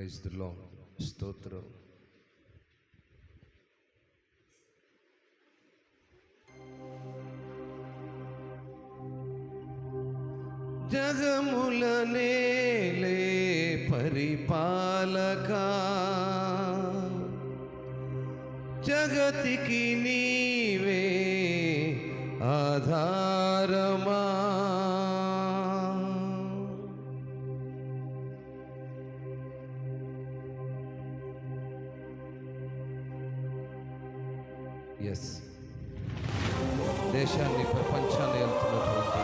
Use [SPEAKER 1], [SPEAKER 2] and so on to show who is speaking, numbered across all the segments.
[SPEAKER 1] Praise the lord. స్తోత్రం. జగముల నేలే పరిపాలకా, జగతికి నీవే ఆధారమా. ఎస్, దేశాన్ని ప్రపంచాన్ని వెళ్తున్నటువంటి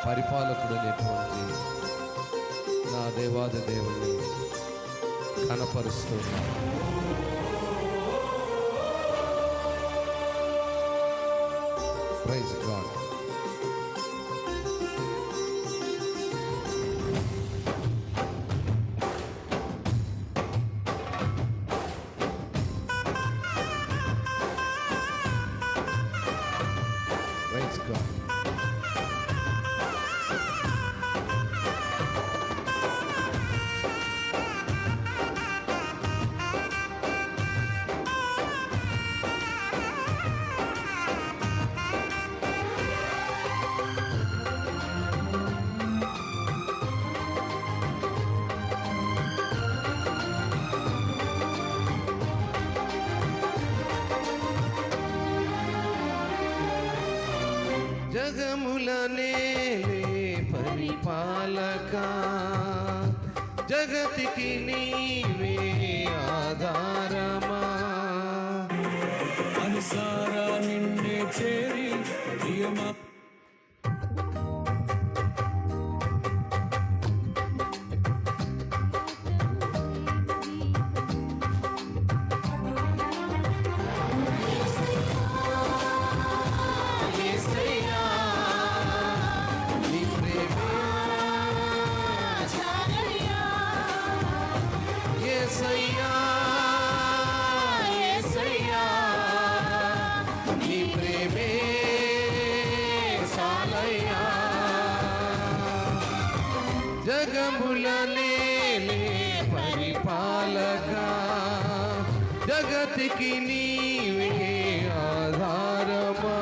[SPEAKER 1] పరిపాలకుడు అనేటువంటి నా దేవాది దేవుణ్ణి కనపరుస్తున్నాను. Praise God. Praise God. జగముల నేలే పరిపాలకా, జగతికి నీవే ఆధారమా.
[SPEAKER 2] అనుసారా నిన్నే చేరి ప్రియమా
[SPEAKER 1] జగముల నేలే పరిపాలకా, జగతికి నీవే ఆధారమా.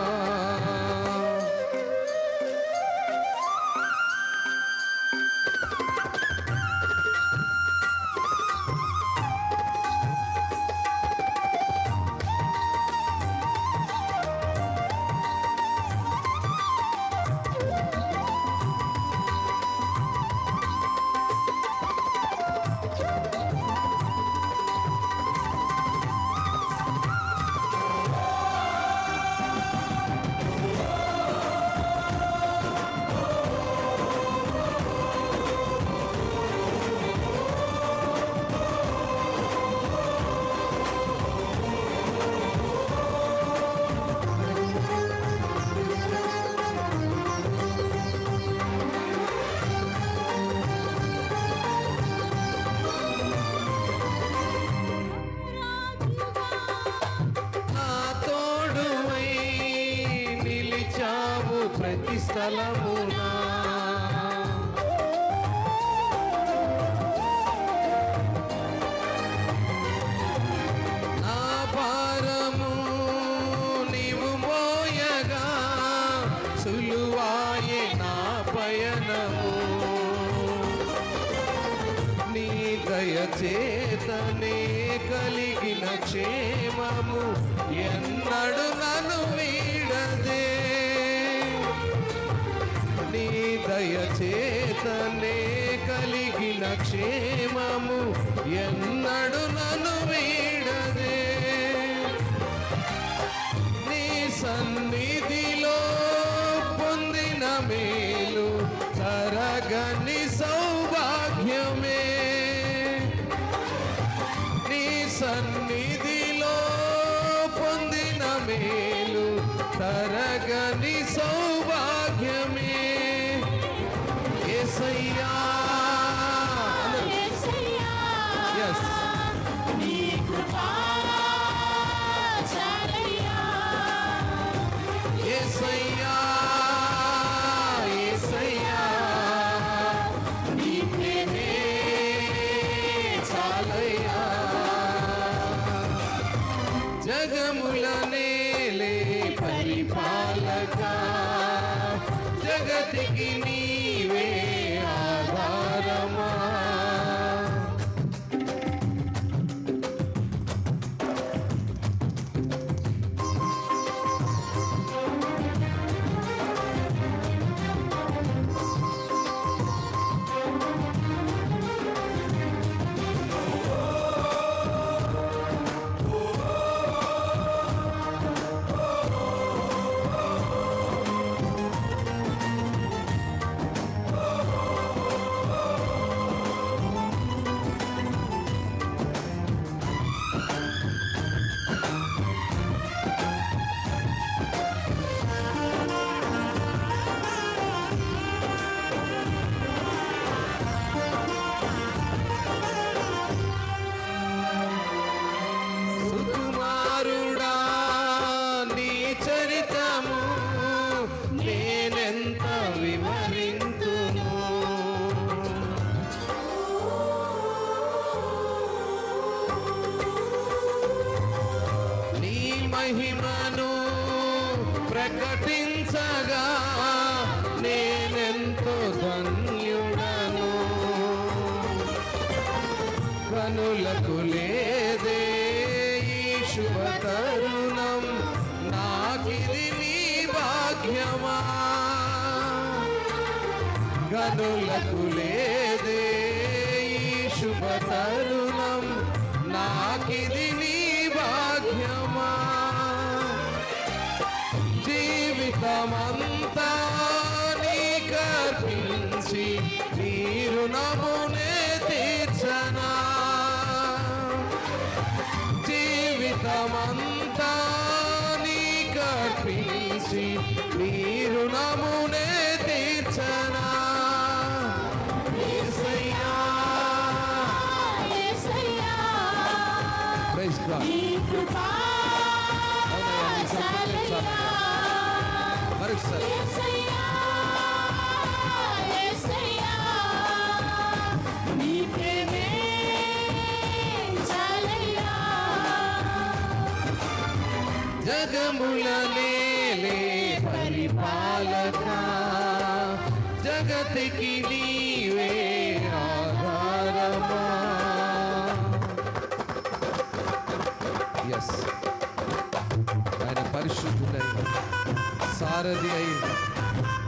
[SPEAKER 1] ప్రతి స్థలమునా నా భారము నీవు మోయగా, సులువాయే నా పయనము. నీ దయచేతనే కలిగిన క్షేమము ఎన్నడు నన్ను వీడదే. నీ దయచేతనే కలిగిన క్షేమము ఎన్నడు నన్ను వీడదే. నీ సన్నిధిలో పొందిన మేలు తరగని సౌభాగ్యమే. నీ సన్నిధిలో పొందిన మేలు తరగని సౌభాగ్యమే. యేసయ్యా, yes,
[SPEAKER 3] నీ కృపా చాలయ్యా.
[SPEAKER 1] యేసయ్యా, జగముల నేలే పరిపాలక జగతికి నీవే ఆధారమా. సుకుమారుడా నీ చరితము నేనెంత వివరింతును. నీ మహిమను ప్రకటించగా నేనెంతో ధన్యుడను. కనులకు లేదే ఈ శుభ తరుణం, నాకిది నీ భాగ్యమా. కనులకు లేదే ఈ శుభ తరుణం, నాకిది నీ భాగ్యమా. జీవితమంతా నీకర్పించి నీ రుణమునే తీర్చనా. జీవితమంతా నీకర్పించి నీ రుణమునే తీర్చనా. యేసయ్యా, ప్రైజ్ గాడ్. మరొకసారి జగముల నేలే పరిపాలక జగతికి నీవే ఆధారమా. ఎస్, ఆయన పరిశుద్ధుడై సారథి అయి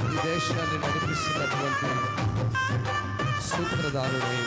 [SPEAKER 1] ఈ దేశాన్ని నడిపిస్తున్నటువంటి సూత్రధారుడై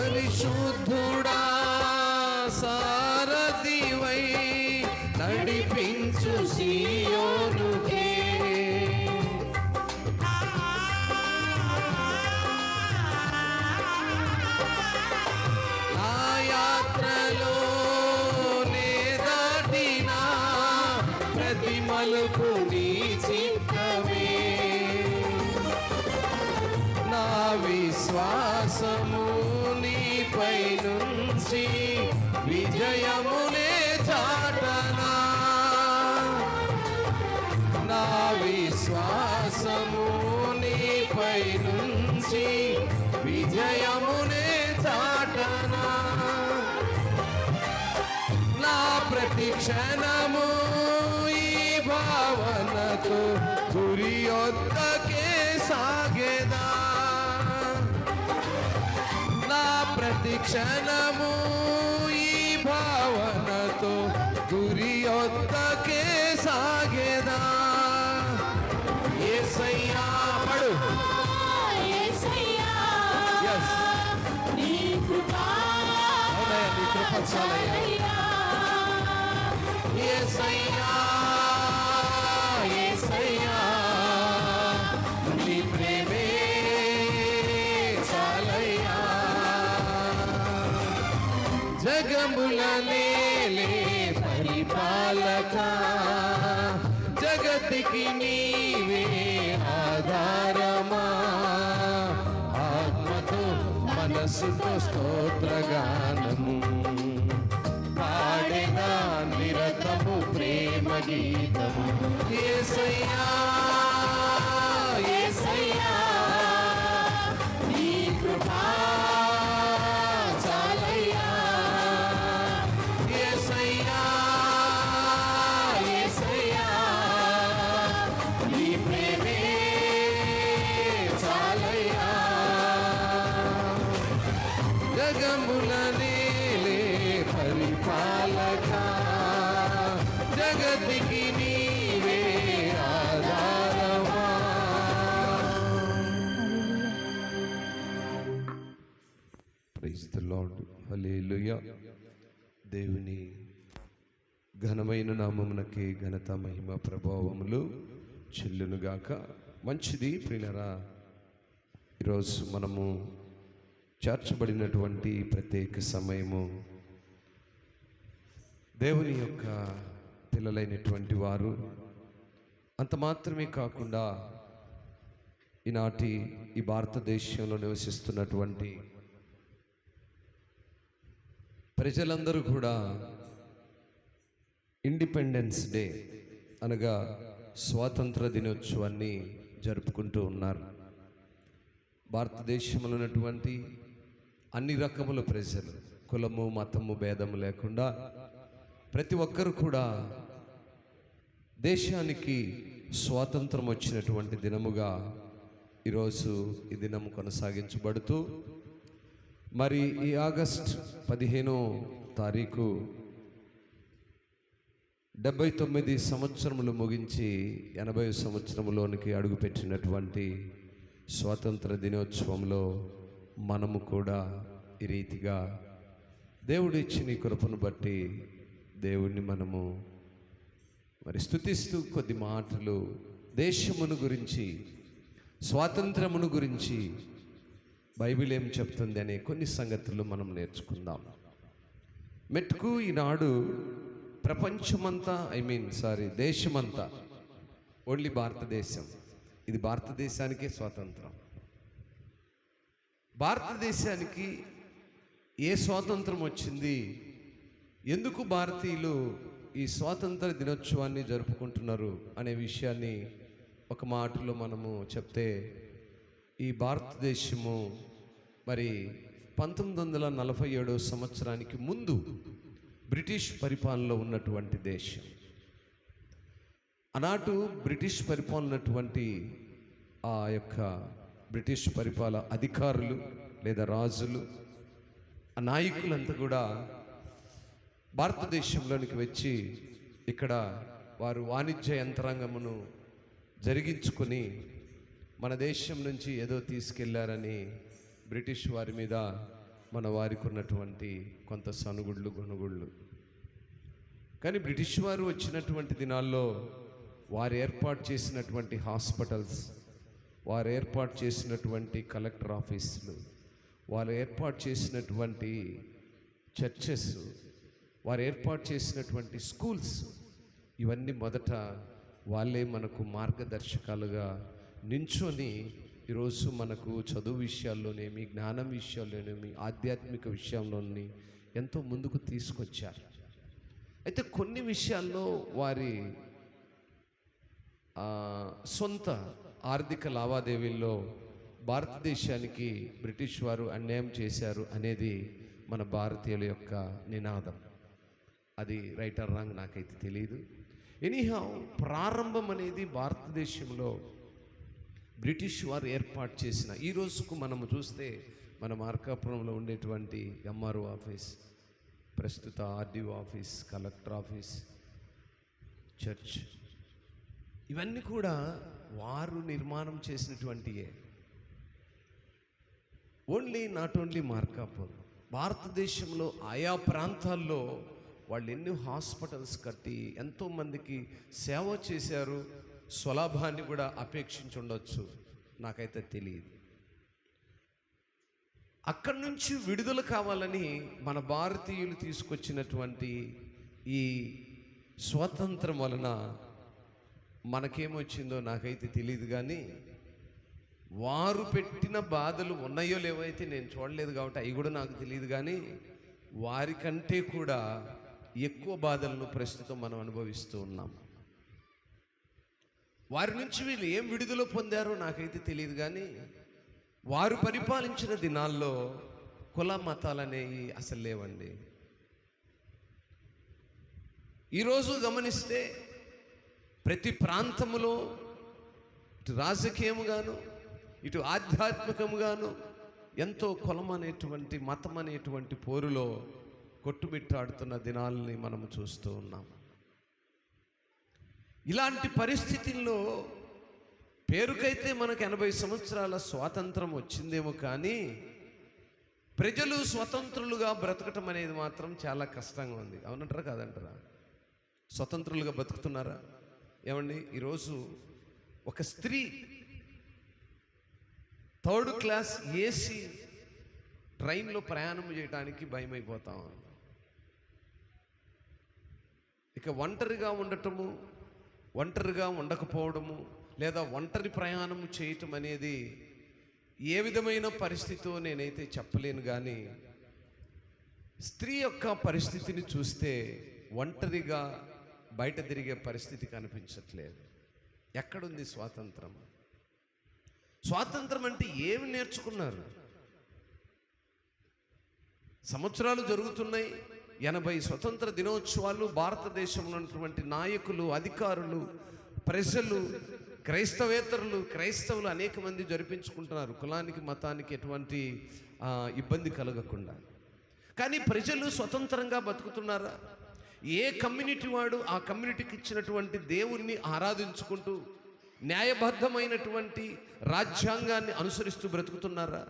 [SPEAKER 1] పరిశుద్ధుడా సారథివై నడిపించు సీయోనుకే. నా యాత్రలో నే దాటిన ప్రతి మలుపు నీ చిత్తమే. నా విశ్వాసము నీపై నుంచి విజయమునే చాటనా. నా విశ్వాసము నీపై నుంచి విజయమునే చాటనా. నా ప్రతి క్షణము ఈ భావనతో గురి యొద్దకే సాగేదా. నా ప్రతి క్షణము ఈ భావనతో గురి యొద్దకే సాగేదా. యేసయ్యా పడు. Yes. నీ కృప చాలయ్యా. యేసయ్యా, యేసయ్యా, జగముల నేలే పరిపాలక, జగతికి నీవే ఆధారమా. ఆత్మతో మనసుతో స్తోత్రగానము పాడేదా నిరతము ప్రేమ గీతము. యేసయ్యా యేసయ్యా నీ కృపా చాలయ్యా. యేసయ్యా యేసయ్యా నీ ప్రేమే చాలయ్యా. జగముల నేలే పరిపాలక, జగతికి నీవే ఆధారమా. Praise the Lord. హల్లెలూయా. దేవుని ఘనమైన నామమునకి ఘనత మహిమ ప్రభావములు చెల్లునుగాక. మంచిది ప్రియులారా, ఈరోజు మనము చేర్చబడినటువంటి ప్రత్యేక సమయము దేవుని యొక్క పిల్లలైనటువంటి వారు అంత మాత్రమే కాకుండా ఈనాటి ఈ భారతదేశంలో నివసిస్తున్నటువంటి ప్రజలందరూ కూడా ఇండిపెండెన్స్ డే అనగా స్వాతంత్ర దినోత్సవాన్ని జరుపుకుంటూ ఉన్నారు. భారతదేశంలో ఉన్నటువంటి అన్ని రకముల ప్రజలు, కులము మతము భేదము లేకుండా ప్రతి ఒక్కరు కూడా దేశానికి స్వాతంత్రం వచ్చినటువంటి దినముగా ఈరోజు ఈ దినము కొనసాగించబడుతూ, మరి ఈ ఆగస్ట్ 15వ తారీఖు 79 సంవత్సరములు ముగించి 80 సంవత్సరములోనికి అడుగుపెట్టినటువంటి స్వాతంత్ర దినోత్సవంలో మనము కూడా ఈ రీతిగా దేవుడు ఇచ్చిన ఈ కృపను బట్టి దేవుణ్ణి మనము మరి స్తుతిస్తూ కొద్ది మాటలు దేశమును గురించి, స్వాతంత్రమును గురించి బైబిల్ ఏం చెప్తుంది అనే కొన్ని సంగతులు మనం నేర్చుకుందాం. మెట్టుకు ఈనాడు ప్రపంచమంతా దేశమంతా, ఓన్లీ భారతదేశం, ఇది భారతదేశానికే స్వాతంత్రం. భారతదేశానికి ఏ స్వాతంత్రం వచ్చింది, ఎందుకు భారతీయులు ఈ స్వాతంత్ర దినోత్సవాన్ని జరుపుకుంటున్నారు అనే విషయాన్ని ఒక మాటలో మనము చెప్తే, ఈ భారతదేశము మరి 1947 సంవత్సరానికి ముందు బ్రిటిష్ పరిపాలనలో ఉన్నటువంటి దేశం. ఆనాటు బ్రిటిష్ పరిపాలన ఉన్నటువంటి ఆ యొక్క బ్రిటిష్ పరిపాలన అధికారులు లేదా రాజులు, ఆ నాయకులంతా కూడా భారతదేశంలోనికి వచ్చి ఇక్కడ వారు వాణిజ్య యంత్రాంగమును జరిగించుకొని మన దేశం నుంచి ఏదో తీసుకెళ్లారని బ్రిటిష్ వారి మీద మన వారికి ఉన్నటువంటి కొంత సనుగుళ్ళు గొనుగుళ్ళు. కానీ బ్రిటిష్ వారు వచ్చినటువంటి దినాల్లో వారు ఏర్పాటు చేసినటువంటి హాస్పిటల్స్, వారు ఏర్పాటు చేసినటువంటి కలెక్టర్ ఆఫీసులు, వారు ఏర్పాటు చేసినటువంటి చర్చెస్, వారు ఏర్పాటు చేసినటువంటి స్కూల్స్, ఇవన్నీ మొదట వాళ్ళే మనకు మార్గదర్శకాలుగా నించొని ఈరోజు మనకు చదువు విషయాల్లోనేమి, జ్ఞానం విషయాల్లోనేమి, ఆధ్యాత్మిక విషయంలోని ఎంతో ముందుకు తీసుకొచ్చారు. అయితే కొన్ని విషయాల్లో వారి సొంత ఆర్థిక లావాదేవీల్లో భారతదేశానికి బ్రిటిష్ వారు అన్యాయం చేశారు అనేది మన భారతీయుల యొక్క నినాదం. అది రైట్ ఆర్ రాంగ్ నాకైతే తెలియదు. ఎనీహౌ ప్రారంభం అనేది భారతదేశంలో బ్రిటిష్ వారు ఏర్పాటు చేసిన, ఈ రోజుకు మనము చూస్తే మన మార్కాపురంలో ఉండేటువంటి ఎంఆర్ఓ ఆఫీస్, ప్రస్తుత RDO office, collector office, church, ఇవన్నీ కూడా వారు నిర్మాణం చేసినటువంటియే. నాట్ ఓన్లీ మార్కాపురం, భారతదేశంలో ఆయా ప్రాంతాల్లో వాళ్ళు ఎన్నో హాస్పిటల్స్ కట్టి ఎంతోమందికి సేవ చేశారు. స్వలాభాన్ని కూడా అపేక్షించి ఉండొచ్చు, నాకైతే తెలియదు. అక్కడి నుంచి విడుదల కావాలని మన భారతీయులు తీసుకొచ్చినటువంటి ఈ స్వాతంత్రం వలన మనకేమొచ్చిందో నాకైతే తెలియదు, కానీ వారు పెట్టిన బాధలు ఉన్నాయో లేవో అయితే నేను చూడలేదు కాబట్టి అవి కూడా నాకు తెలియదు, కానీ వారికంటే కూడా ఎక్కువ బాధలను ప్రస్తుతం మనం అనుభవిస్తూ ఉన్నాం. వారి నుంచి వీళ్ళు ఏం విడుదల పొందారో నాకైతే తెలియదు, కానీ వారు పరిపాలించిన దినాల్లో కుల మతాలనేవి అసలు లేవండి. ఈరోజు గమనిస్తే ప్రతి ప్రాంతములో ఇటు రాజకీయముగాను ఇటు ఆధ్యాత్మికముగాను ఎంతో కులం అనేటువంటి మతం అనేటువంటి పోరులో కొట్టుమిట్టాడుతున్న దినాలని మనం చూస్తూ ఉన్నాం. ఇలాంటి పరిస్థితుల్లో పేరుకైతే మనకు 80 సంవత్సరాల స్వాతంత్రం వచ్చిందేమో, కానీ ప్రజలు స్వతంత్రులుగా బ్రతకటం అనేది మాత్రం చాలా కష్టంగా ఉంది. అవునంటారా కాదంటారా? స్వతంత్రులుగా బతుకుతున్నారా? ఏమండి, ఈరోజు ఒక స్త్రీ 3rd క్లాస్ ఏసీ ట్రైన్లో ప్రయాణం చేయడానికి భయమైపోతాం. ఇక ఒంటరిగా ఉండటము, ఒంటరిగా ఉండకపోవడము, లేదా ఒంటరి ప్రయాణం చేయటం అనేది ఏ విధమైన పరిస్థితితో నేనైతే చెప్పలేను, కానీ స్త్రీ యొక్క పరిస్థితిని చూస్తే ఒంటరిగా బయట తిరిగే పరిస్థితి కనిపించట్లేదు. ఎక్కడుంది స్వాతంత్రం? స్వాతంత్రం అంటే ఏమి నేర్చుకున్నారు? సంవత్సరాలు జరుగుతున్నాయి, 80 స్వతంత్ర దినోత్సవాలు భారతదేశంలో ఉన్నటువంటి నాయకులు, అధికారులు, ప్రజలు, క్రైస్తవేతరులు, క్రైస్తవులు అనేక మంది జరిపించుకుంటున్నారు, కులానికి మతానికి ఎటువంటి ఇబ్బంది కలగకుండా. కానీ ప్రజలు స్వతంత్రంగా బతుకుతున్నారా? ఏ కమ్యూనిటీ వాడు ఆ కమ్యూనిటీకి ఇచ్చినటువంటి దేవుణ్ణి ఆరాధించుకుంటూ న్యాయబద్ధమైనటువంటి రాజ్యాంగాన్ని అనుసరిస్తూ బ్రతుకుతున్నారా?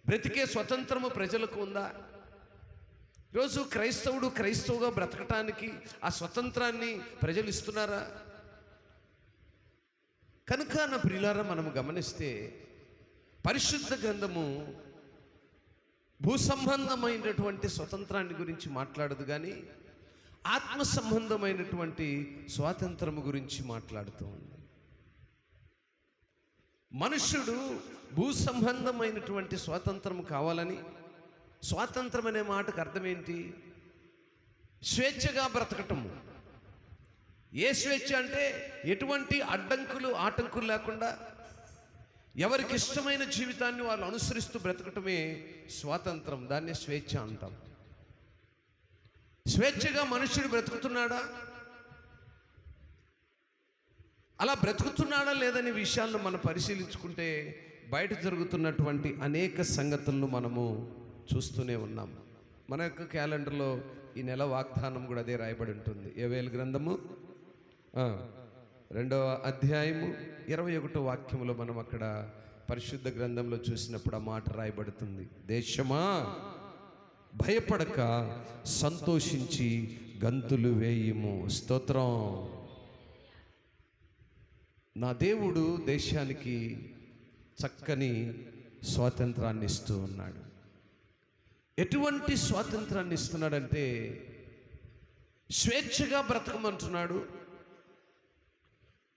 [SPEAKER 1] బ్రతికే స్వతంత్రము ప్రజలకు ఉందా? ఈరోజు క్రైస్తవుడు క్రైస్తవుగా బ్రతకటానికి ఆ స్వతంత్రాన్ని ప్రజలు ఇస్తున్నారా? కనుక నా ప్రియులారా, మనము గమనిస్తే పరిశుద్ధ గ్రంథము భూ సంబంధమైనటువంటి స్వతంత్రాన్ని గురించి మాట్లాడదు, కానీ ఆత్మ సంబంధమైనటువంటి స్వాతంత్రము గురించి మాట్లాడుతూ ఉంది. మనుష్యుడు భూ సంబంధమైనటువంటి స్వాతంత్రం కావాలని, స్వాతంత్రం అనే మాటకు అర్థం ఏంటి? స్వేచ్ఛగా బ్రతకటము. ఏ స్వేచ్ఛ అంటే ఎటువంటి అడ్డంకులు ఆటంకులు లేకుండా ఎవరికి ఇష్టమైన జీవితాన్ని వాళ్ళు అనుసరిస్తూ బ్రతకటమే స్వాతంత్రం. దాన్ని స్వేచ్ఛ అంటాం. స్వేచ్ఛగా మనుష్యుడు బ్రతుకుతున్నాడా? అలా బ్రతుకుతున్నాడా లేదనే విషయాలను మనం పరిశీలించుకుంటే బయట జరుగుతున్నటువంటి అనేక సంగతులను మనము చూస్తూనే ఉన్నాం. మన యొక్క క్యాలెండర్లో ఈ నెల వాగ్దానం కూడా అదే రాయబడి ఉంటుంది. యోవేలు గ్రంథము 2వ అధ్యాయము 21వ వాక్యములో మనం అక్కడ పరిశుద్ధ గ్రంథంలో చూసినప్పుడు ఆ మాట రాయబడుతుంది. దేశమా, భయపడక సంతోషించి గంతులు వేయుము. స్తోత్రం. నా దేవుడు దేశానికి చక్కని స్వాతంత్రాన్ని ఇస్తూ ఉన్నాడు. ఎటువంటి స్వాతంత్రాన్ని ఇస్తున్నాడంటే స్వేచ్ఛగా బ్రతకమంటున్నాడు,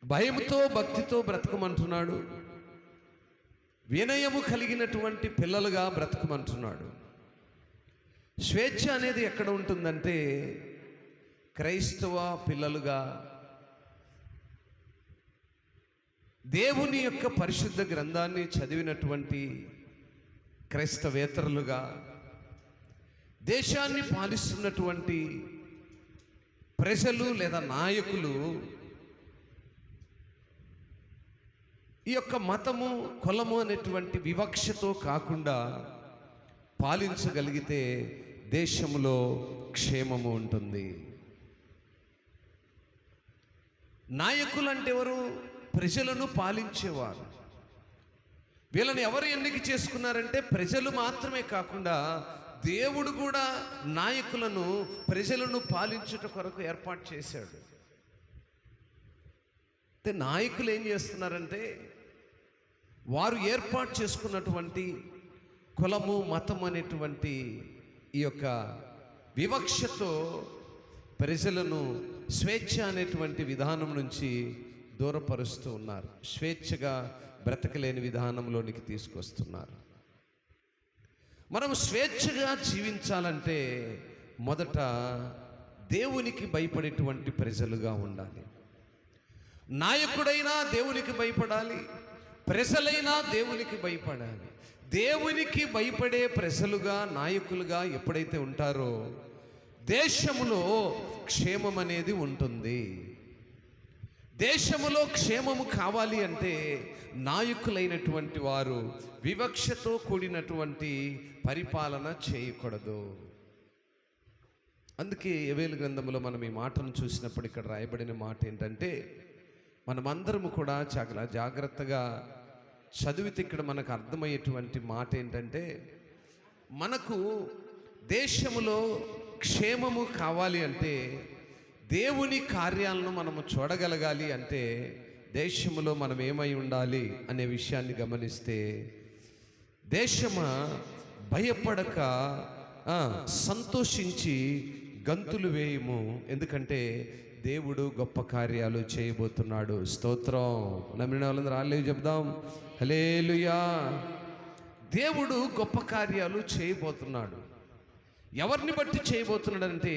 [SPEAKER 1] భయంతో భక్తితో బ్రతకమంటున్నాడు, వినయము కలిగినటువంటి పిల్లలుగా బ్రతకమంటున్నాడు. స్వేచ్ఛ అనేది ఎక్కడ ఉంటుందంటే క్రైస్తవ పిల్లలుగా దేవుని యొక్క పరిశుద్ధ గ్రంథాన్ని చదివినటువంటి క్రైస్తవేతరులుగా దేశాన్ని పాలిస్తున్నటువంటి ప్రజలు లేదా నాయకులు ఈ యొక్క మతము కులము అనేటువంటి వివక్షతో కాకుండా పాలించగలిగితే దేశంలో క్షేమము ఉంటుంది. నాయకులు అంటే ఎవరు? ప్రజలను పాలించేవారు. వీళ్ళని ఎవరు ఎన్నిక చేసుకున్నారంటే ప్రజలు మాత్రమే కాకుండా దేవుడు కూడా నాయకులను ప్రజలను పాలించుట కొరకు ఏర్పాటు చేశాడు. అంటే నాయకులు ఏం చేస్తున్నారంటే వారు ఏర్పాటు చేసుకున్నటువంటి కులము మతం అనేటువంటి ఈ యొక్క వివక్షతో ప్రజలను స్వేచ్ఛ అనేటువంటి విధానం నుంచి దూరపరుస్తూ ఉన్నారు. స్వేచ్ఛగా బ్రతకలేని విధానంలోనికి తీసుకొస్తున్నారు. మనం స్వేచ్ఛగా జీవించాలంటే మొదట దేవునికి భయపడేటువంటి ప్రజలుగా ఉండాలి. నాయకుడైనా దేవునికి భయపడాలి, ప్రజలైనా దేవునికి భయపడాలి. దేవునికి భయపడే ప్రజలుగా, నాయకులుగా ఎప్పుడైతే ఉంటారో దేశములో క్షేమం అనేది ఉంటుంది. దేశములో క్షేమము కావాలి అంటే నాయకులైనటువంటి వారు వివక్షతో కూడినటువంటి పరిపాలన చేయకూడదు. అందుకే యోవేలు గ్రంథంలో మనం ఈ మాటను చూసినప్పుడు ఇక్కడ రాయబడిన మాట ఏంటంటే, మనమందరము కూడా చాలా జాగ్రత్తగా చదివితే ఇక్కడ మనకు అర్థమయ్యేటువంటి మాట ఏంటంటే, మనకు దేశములో క్షేమము కావాలి అంటే, దేవుని కార్యాలను మనము చూడగలగాలి అంటే దేశములో మనం ఏమై ఉండాలి అనే విషయాన్ని గమనిస్తే, దేశమా భయపడక సంతోషించి గంతులు వేయము, ఎందుకంటే దేవుడు గొప్ప కార్యాలు చేయబోతున్నాడు. స్తోత్రం. నమ్మిన వాళ్ళందరూ హల్లెలూయా చెప్దాం. హల్లెలూయా. దేవుడు గొప్ప కార్యాలు చేయబోతున్నాడు. ఎవరిని బట్టి చేయబోతున్నాడు అంటే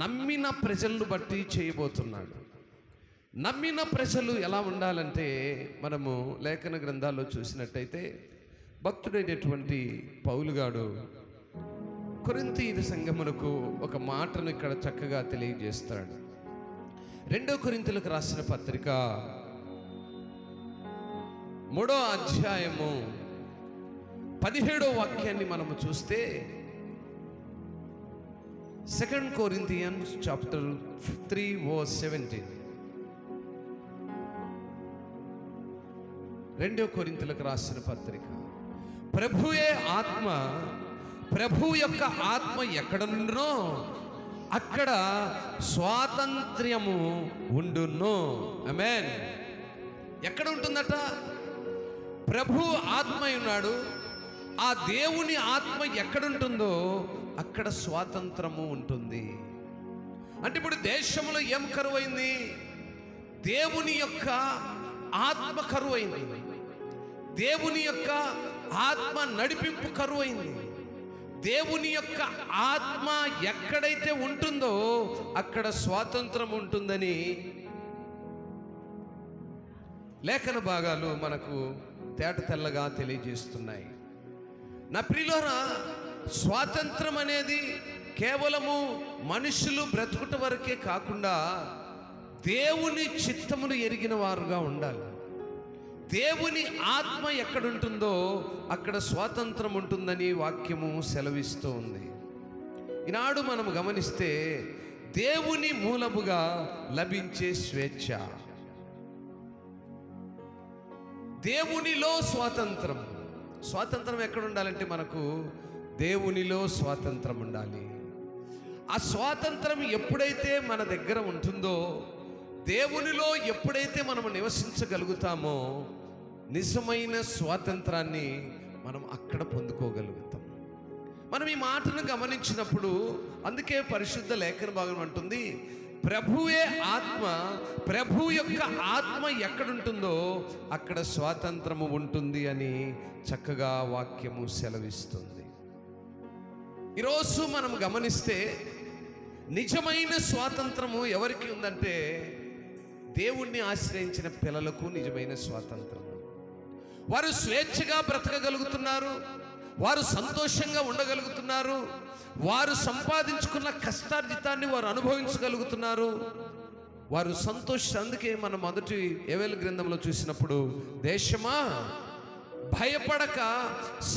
[SPEAKER 1] నమ్మిన ప్రజలను బట్టి చేయబోతున్నాడు. నమ్మిన ప్రజలు ఎలా ఉండాలంటే, మనము లేఖన గ్రంథాల్లో చూసినట్టయితే భక్తుడైనటువంటి పౌలు గారు కొరింథీ సంఘమునకు ఒక మాటను ఇక్కడ చక్కగా తెలియజేస్తాడు. 2 కొరింథీయులకు రాసిన పత్రిక 3వ అధ్యాయము 17వ వాక్యాన్ని మనము చూస్తే, 2 Corinthians chapter 3 verse 17. 2 కొరింథీయులకు రాసిన పత్రిక, ప్రభువే ఆత్మ, ప్రభు యొక్క ఆత్మ ఎక్కడ నుండునో అక్కడ స్వాతంత్ర్యము ఉండును. ఆమేన్. ఎక్కడ ఉంటుందట? ప్రభు ఆత్మ ఉన్నాడు. ఆ దేవుని ఆత్మ ఎక్కడుంటుందో అక్కడ స్వాతంత్రము ఉంటుంది. అంటే ఇప్పుడు దేశంలో ఏం కరువైంది? దేవుని యొక్క ఆత్మ కరువైంది. దేవుని యొక్క ఆత్మ నడిపింపు కరువైంది. దేవుని యొక్క ఆత్మ ఎక్కడైతే ఉంటుందో అక్కడ స్వాతంత్రం ఉంటుందని లేఖన భాగాలు మనకు తేట తెల్లగా తెలియజేస్తున్నాయి. నా ప్రియులారా, స్వాతంత్రం అనేది కేవలము మనుషులు బ్రతుకుట వరకే కాకుండా దేవుని చిత్తమును ఎరిగిన వారుగా ఉండాలి. దేవుని ఆత్మ ఎక్కడుంటుందో అక్కడ స్వాతంత్రం ఉంటుందని వాక్యము సెలవిస్తూ ఉంది. ఈనాడు మనం గమనిస్తే దేవుని మూలముగా లభించే స్వేచ్ఛ, దేవునిలో స్వాతంత్రం. స్వాతంత్రం ఎక్కడ ఉండాలంటే మనకు దేవునిలో స్వాతంత్రం ఉండాలి. ఆ స్వాతంత్రం ఎప్పుడైతే మన దగ్గర ఉంటుందో, దేవునిలో ఎప్పుడైతే మనము నివసించగలుగుతామో నిజమైన స్వాతంత్రాన్ని మనం అక్కడ పొందుకోగలుగుతాం. మనం ఈ మాటను గమనించినప్పుడు అందుకే పరిశుద్ధ లేఖన భాగం అంటుంది, ప్రభువే ఆత్మ, ప్రభు యొక్క ఆత్మ ఎక్కడుంటుందో అక్కడ స్వాతంత్రము ఉంటుంది అని చక్కగా వాక్యము సెలవిస్తుంది. ఈరోజు మనం గమనిస్తే నిజమైన స్వాతంత్రము ఎవరికి ఉందంటే దేవుణ్ణి ఆశ్రయించిన పిల్లలకు నిజమైన స్వాతంత్రం. వారు స్వేచ్ఛగా బ్రతకగలుగుతున్నారు, వారు సంతోషంగా ఉండగలుగుతున్నారు, వారు సంపాదించుకున్న కష్టార్జితాన్ని వారు అనుభవించగలుగుతున్నారు, వారు అందుకే మనం మొదటి యోవేలు గ్రంథంలో చూసినప్పుడు, దేశమా భయపడక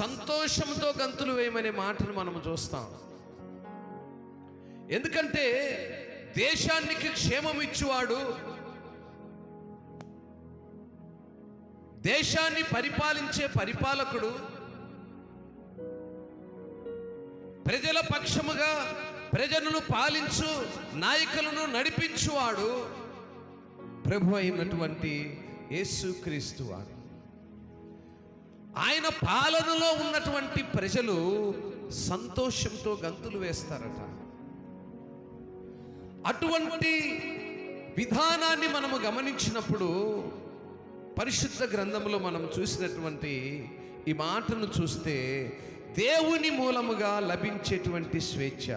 [SPEAKER 1] సంతోషంతో గంతులు వేయమనే మాటను మనం చూస్తాం. ఎందుకంటే దేశానికి క్షేమం ఇచ్చువాడు, దేశాన్ని పరిపాలించే పరిపాలకుడు, ప్రజల పక్షముగా ప్రజలను పాలించు నాయకులను నడిపించువాడు ప్రభు అయినటువంటి యేసుక్రీస్తు వారు. ఆయన పాలనలో ఉన్నటువంటి ప్రజలు సంతోషంతో గంతులు వేస్తారట. అటువంటి విధానాన్ని మనము గమనించినప్పుడు పరిశుద్ధ గ్రంథంలో మనం చూసినటువంటి ఈ మాటను చూస్తే దేవుని మూలముగా లభించేటువంటి స్వేచ్ఛ,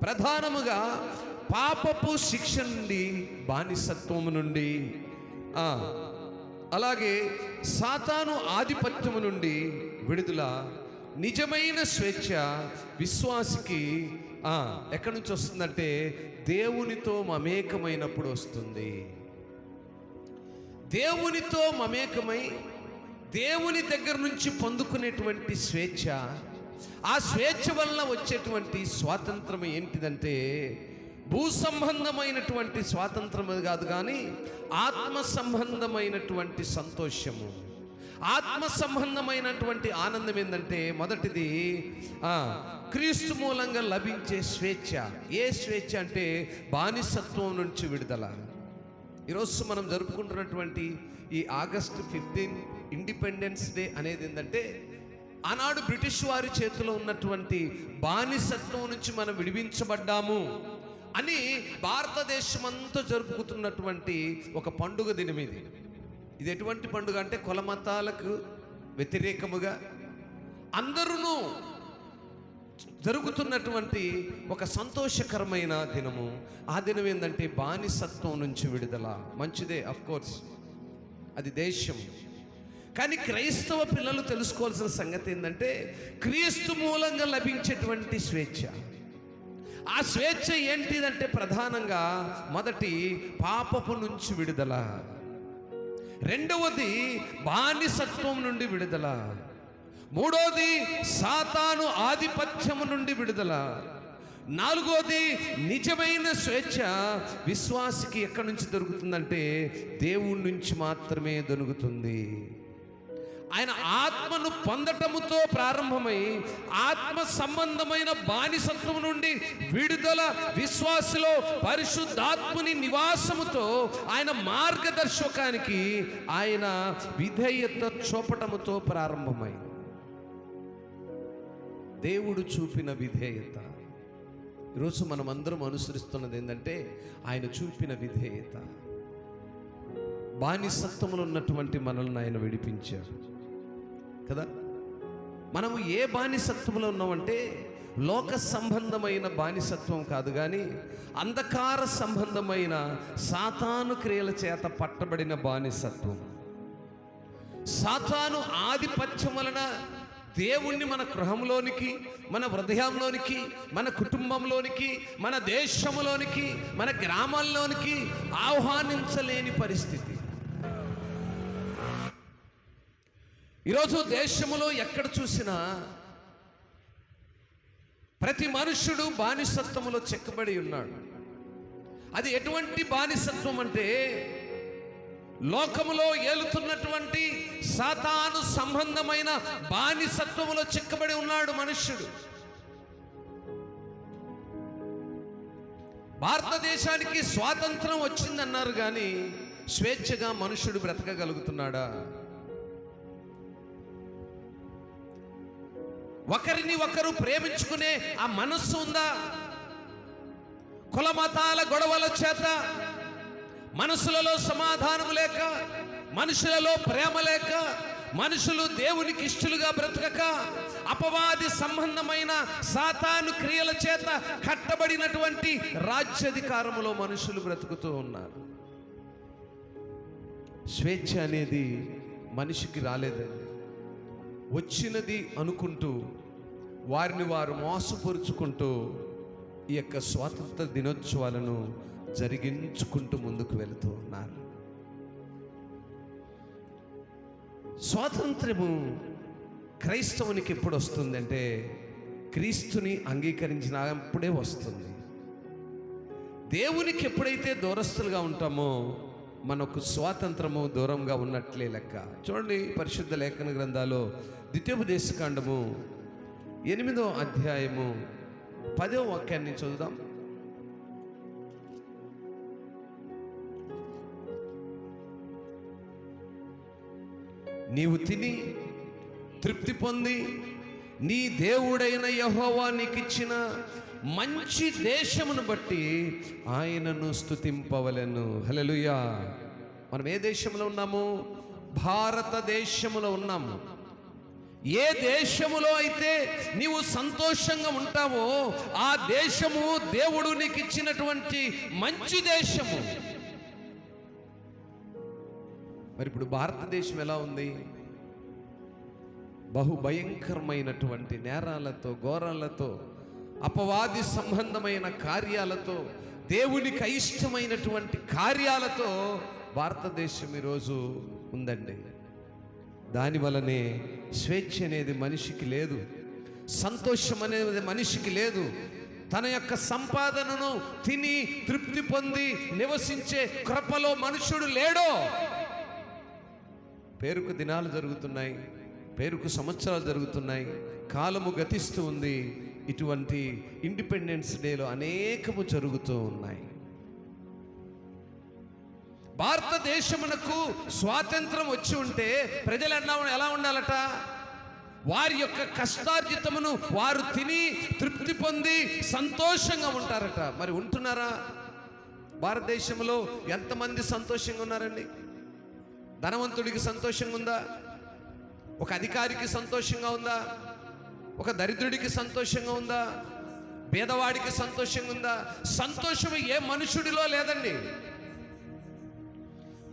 [SPEAKER 1] ప్రధానముగా పాపపు శిక్ష నుండి, బానిసత్వము నుండి, అలాగే సాతాను ఆధిపత్యము నుండి విడుదల, నిజమైన స్వేచ్ఛ విశ్వాసికి ఎక్కడి నుంచి వస్తుందంటే దేవునితో మమేకమైనప్పుడు వస్తుంది. దేవునితో మమేకమై దేవుని దగ్గర నుంచి పొందుకునేటువంటి స్వేచ్ఛ, ఆ స్వేచ్ఛ వలన వచ్చేటువంటి స్వాతంత్రం ఏంటిదంటే భూ సంబంధమైనటువంటి స్వాతంత్రము కాదు, కానీ ఆత్మ సంబంధమైనటువంటి సంతోషము, ఆత్మ సంబంధమైనటువంటి ఆనందం ఏంటంటే మొదటిది క్రీస్తు మూలంగా లభించే స్వేచ్ఛ. ఏ స్వేచ్ఛ అంటే బానిసత్వం నుంచి విడుదల. ఈరోజు మనం జరుపుకుంటున్నటువంటి ఈ ఆగస్టు 15 ఇండిపెండెన్స్ డే అనేది ఏంటంటే ఆనాడు బ్రిటిష్ వారి చేతిలో ఉన్నటువంటి బానిసత్వం నుంచి మనం విడిపించబడ్డాము అని భారతదేశం అంతా జరుపుకుంటున్నటువంటి ఒక పండుగ దినం ఇది. ఇది ఎటువంటి పండుగ అంటే కుల మతాలకు వ్యతిరేకముగా అందరూ జరుగుతున్నటువంటి ఒక సంతోషకరమైన దినము. ఆ దినం ఏంటంటే బానిసత్వం నుంచి విడుదల. మంచిదే, ఆఫ్ కోర్స్, అది దేశం. కానీ క్రైస్తవ పిల్లలు తెలుసుకోవాల్సిన సంగతి ఏంటంటే క్రీస్తు మూలంగా లభించేటువంటి స్వేచ్ఛ. ఆ స్వేచ్ఛ ఏంటిదంటే ప్రధానంగా మొదటి పాపపు నుంచి విడుదల, రెండవది బానిసత్వం నుండి విడుదల, మూడవది సాతాను ఆధిపత్యము నుండి విడుదల, నాలుగవది నిజమైన స్వేచ్ఛ విశ్వాసికి ఎక్కడి నుంచి దొరుకుతుందంటే దేవుడి నుంచి మాత్రమే దొరుకుతుంది. ఆయన ఆత్మను పొందటముతో ప్రారంభమై ఆత్మ సంబంధమైన బానిసత్వం నుండి విడుదల విశ్వాసలో పరిశుద్ధాత్ముని నివాసముతో ఆయన మార్గదర్శకానికి ఆయన విధేయత చూపటముతో ప్రారంభమై దేవుడు చూపిన విధేయత. ఈరోజు మనం అందరం అనుసరిస్తున్నది ఏంటంటే ఆయన చూపిన విధేయత. బానిసత్వములో ఉన్నటువంటి మనల్ని ఆయన విడిపించారు కదా. మనము ఏ బానిసత్వంలో ఉన్నామంటే లోక సంబంధమైన బానిసత్వం కాదు, కానీ అంధకార సంబంధమైన సాతాను క్రియల చేత పట్టబడిన బానిసత్వం. సాతాను ఆధిపత్యం వలన దేవుణ్ణి మన గృహంలోనికి, మన హృదయంలోనికి, మన కుటుంబంలోనికి, మన దేశంలోనికి, మన గ్రామాల్లోనికి ఆహ్వానించలేని పరిస్థితి. ఈరోజు దేశంలో ఎక్కడ చూసినా ప్రతి మనుష్యుడు బానిసత్వములో చెక్కబడి ఉన్నాడు. అది ఎటువంటి బానిసత్వం అంటే లోకములో ఏలుతున్నటువంటి సాతాను సంబంధమైన బానిసత్వములో చిక్కబడి ఉన్నాడు మనుష్యుడు. భారతదేశానికి స్వాతంత్రం వచ్చిందన్నారు, కానీ స్వేచ్ఛగా మనుష్యుడు బ్రతకగలుగుతున్నాడా? ఒకరిని ఒకరు ప్రేమించుకునే ఆ మనస్సు ఉందా? కుల మతాల గొడవల చేత మనసులలో సమాధానం లేక, మనుషులలో ప్రేమ లేక, మనుషులు దేవునికి ఇష్టలుగా బ్రతకక, అపవాది సంబంధమైన సాతాను క్రియల చేత కట్టబడినటువంటి రాజ్యాధికారములో మనుషులు బ్రతుకుతూ ఉన్నారు. స్వేచ్ఛ అనేది మనిషికి రాలేదండి. వచ్చినది అనుకుంటూ వారిని వారు మోసపరుచుకుంటూ ఈ యొక్క స్వాతంత్ర దినోత్సవాలను జరిగించుకుంటూ ముందుకు వెళుతూ ఉన్నారు. స్వాతంత్రము క్రైస్తవునికి ఎప్పుడు వస్తుందంటే క్రీస్తుని అంగీకరించినప్పుడే వస్తుంది. దేవునికి ఎప్పుడైతే దూరస్తులుగా ఉంటామో మనకు స్వాతంత్రము దూరంగా ఉన్నట్లే లెక్క. చూడండి, పరిశుద్ధ లేఖన గ్రంథాలు ద్వితీయోపదేశకాండము 8వ అధ్యాయము 10వ వాక్యాన్ని చదువుదాం. నీవు తిని తృప్తి పొంది నీ దేవుడైన యెహోవా నీకిచ్చిన మంచి దేశమును బట్టి ఆయనను స్తుతింపవలెను. హల్లెలూయా. మనం ఏ దేశంలో ఉన్నాము? భారతదేశంలో ఉన్నాము. ఏ దేశములో అయితే నీవు సంతోషంగా ఉంటావో ఆ దేశము దేవుడు నీకు ఇచ్చినటువంటి మంచి దేశము. మరి ఇప్పుడు భారతదేశం ఎలా ఉంది? బహుభయంకరమైనటువంటి నేరాలతో, ఘోరాలతో, అపవాది సంబంధమైన కార్యాలతో, దేవునికి అయిష్టమైనటువంటి కార్యాలతో భారతదేశం ఈరోజు ఉందండి. దానివలనే స్వేచ్ఛ అనేది మనిషికి లేదు, సంతోషం అనేది మనిషికి లేదు. తన యొక్క సంపాదనను తిని తృప్తి పొంది నివసించే కృపలో మనుషుడు లేడో. పేరుకు దినాలు జరుగుతున్నాయి, పేరుకు సంవత్సరాలు జరుగుతున్నాయి, కాలము గతిస్తూ ఉంది. ఇటువంటి ఇండిపెండెన్స్ డేలో అనేకము జరుగుతూ ఉన్నాయి. భారతదేశమునకు స్వాతంత్రం వచ్చి ఉంటే ప్రజలు ఎలా ఉండాలట? వారి యొక్క కష్టార్జితమును వారు తిని తృప్తి పొంది సంతోషంగా ఉంటారట. మరి ఉంటున్నారా? భారతదేశంలో ఎంతమంది సంతోషంగా ఉన్నారండి? ధనవంతుడికి సంతోషంగా ఉందా? ఒక అధికారికి సంతోషంగా ఉందా? ఒక దరిద్రుడికి సంతోషంగా ఉందా? పేదవాడికి సంతోషంగా ఉందా? సంతోషం ఏ మనుషుడిలో లేదండి.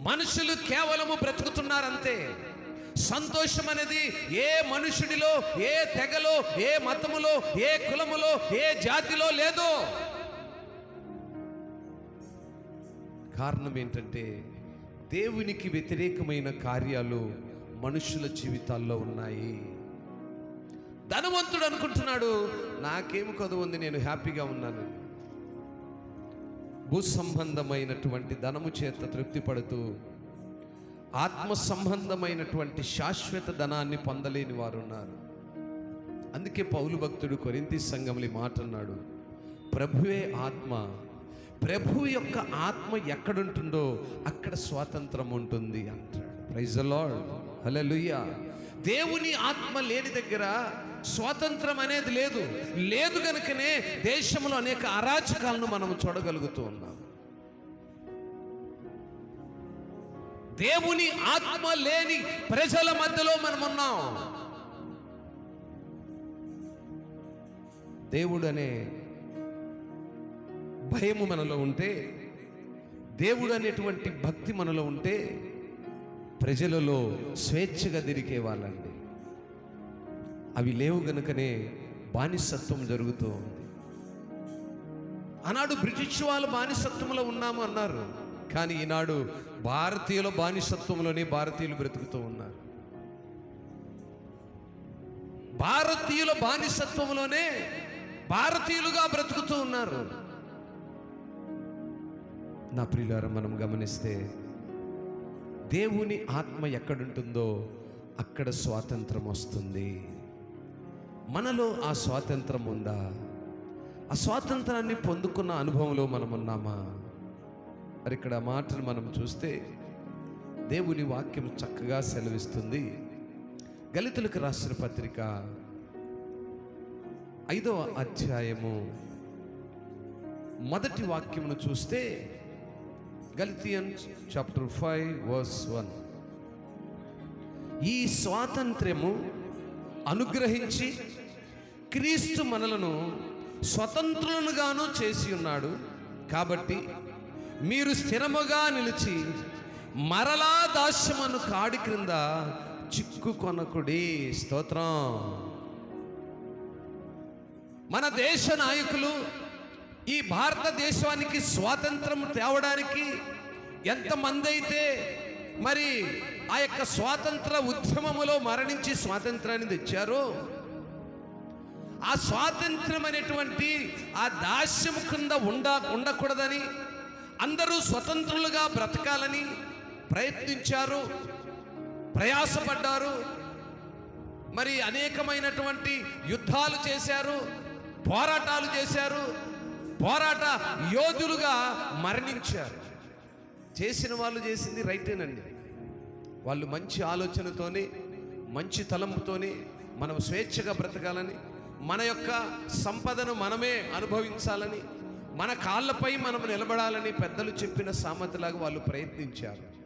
[SPEAKER 1] మనుషులు కేవలము బ్రతుకుతున్నారంతే. సంతోషం అనేది ఏ మనుషుడిలో, ఏ తెగలో, ఏ మతములో, ఏ కులములో, ఏ జాతిలో లేదు. కారణం ఏంటంటే దేవునికి వ్యతిరేకమైన కార్యాలు మనుషుల జీవితాల్లో ఉన్నాయి. ధనవంతుడు అనుకుంటున్నాడు నాకేమి కొదువు ఉంది, నేను హ్యాపీగా ఉన్నాను. భూ సంబంధమైనటువంటి ధనము చేత తృప్తి పడుతూ ఆత్మ సంబంధమైనటువంటి శాశ్వత ధనాన్ని పొందలేని వారు ఉన్నారు. అందుకే పౌలు భక్తుడు కొరింథీ సంఘంలో మాట అన్నాడు, ప్రభువే ఆత్మ, ప్రభు యొక్క ఆత్మ ఎక్కడుంటుందో అక్కడ స్వాతంత్రం ఉంటుంది అంటాడు. Praise the Lord, hallelujah. దేవుని ఆత్మ లేని దగ్గర స్వాతంత్రం అనేది లేదు గనుకనే దేశంలో అనేక అరాచకాలను మనం చూడగలుగుతూ ఉన్నాం. దేవుని ఆత్మ లేని ప్రజల మధ్యలో మనం ఉన్నాం. దేవుడు అనే భయము మనలో ఉంటే, దేవుడు అనేటువంటి భక్తి మనలో ఉంటే ప్రజలలో స్వేచ్ఛగా తిరిగే వాళ్ళండి. అవి లేవు గనుకనే బానిసత్వం జరుగుతూ ఉంది. ఆనాడు బ్రిటిష్ వాళ్ళు బానిసత్వంలో ఉన్నాము అన్నారు, కానీ ఈనాడు భారతీయుల బానిసత్వంలోనే భారతీయులు బ్రతుకుతూ ఉన్నారు. భారతీయుల బానిసత్వంలోనే భారతీయులుగా బ్రతుకుతూ ఉన్నారు. నా ప్రియులారా, మనం గమనిస్తే దేవుని ఆత్మ ఎక్కడుంటుందో అక్కడ స్వాతంత్రం వస్తుంది. మనలో ఆ స్వాతంత్రం ఉందా? ఆ స్వాతంత్రాన్ని పొందుకున్న అనుభవంలో మనం ఉన్నామా? మరి ఇక్కడ మాటలు మనం చూస్తే దేవుని వాక్యం చక్కగా సెలవిస్తుంది. గళితులకు రాసిన పత్రిక 5వ అధ్యాయము 1వ వాక్యమును చూస్తే, గలతియన్స్ చాప్టర్ 5 వర్స్ 1, ఈ స్వాతంత్ర్యము అనుగ్రహించి క్రీస్తు మనలను స్వతంత్రులనుగాను చేసి ఉన్నాడు. కాబట్టి మీరు స్థిరముగా నిలిచి మరలా దాస్యమను కాడి క్రింద చిక్కుకొనకుడి. స్తోత్రం. మన దేశ నాయకులు ఈ భారతదేశానికి స్వాతంత్రం తేవడానికి ఎంతమంది అయితే మరి ఆ యొక్క స్వాతంత్ర ఉద్యమములో మరణించి స్వాతంత్రాన్ని తెచ్చారో, ఆ స్వాతంత్రం అనేటువంటి ఆ దాస్యము కింద ఉండకూడదని, అందరూ స్వతంత్రులుగా బ్రతకాలని ప్రయత్నించారు, ప్రయాసపడ్డారు. మరి అనేకమైనటువంటి యుద్ధాలు చేశారు, పోరాటాలు చేశారు, పోరాట యోధులుగా మరణించారు. చేసిన వాళ్ళు చేసింది రైటేనండి. వాళ్ళు మంచి ఆలోచనతోనే మంచి తలంపుతోని మనం స్వేచ్ఛగా బ్రతకాలని, మన యొక్క సంపదను మనమే అనుభవించాలని, మన కాళ్ళపై మనం నిలబడాలని పెద్దలు చెప్పిన సామెతలాగా వాళ్ళు ప్రయత్నించారు.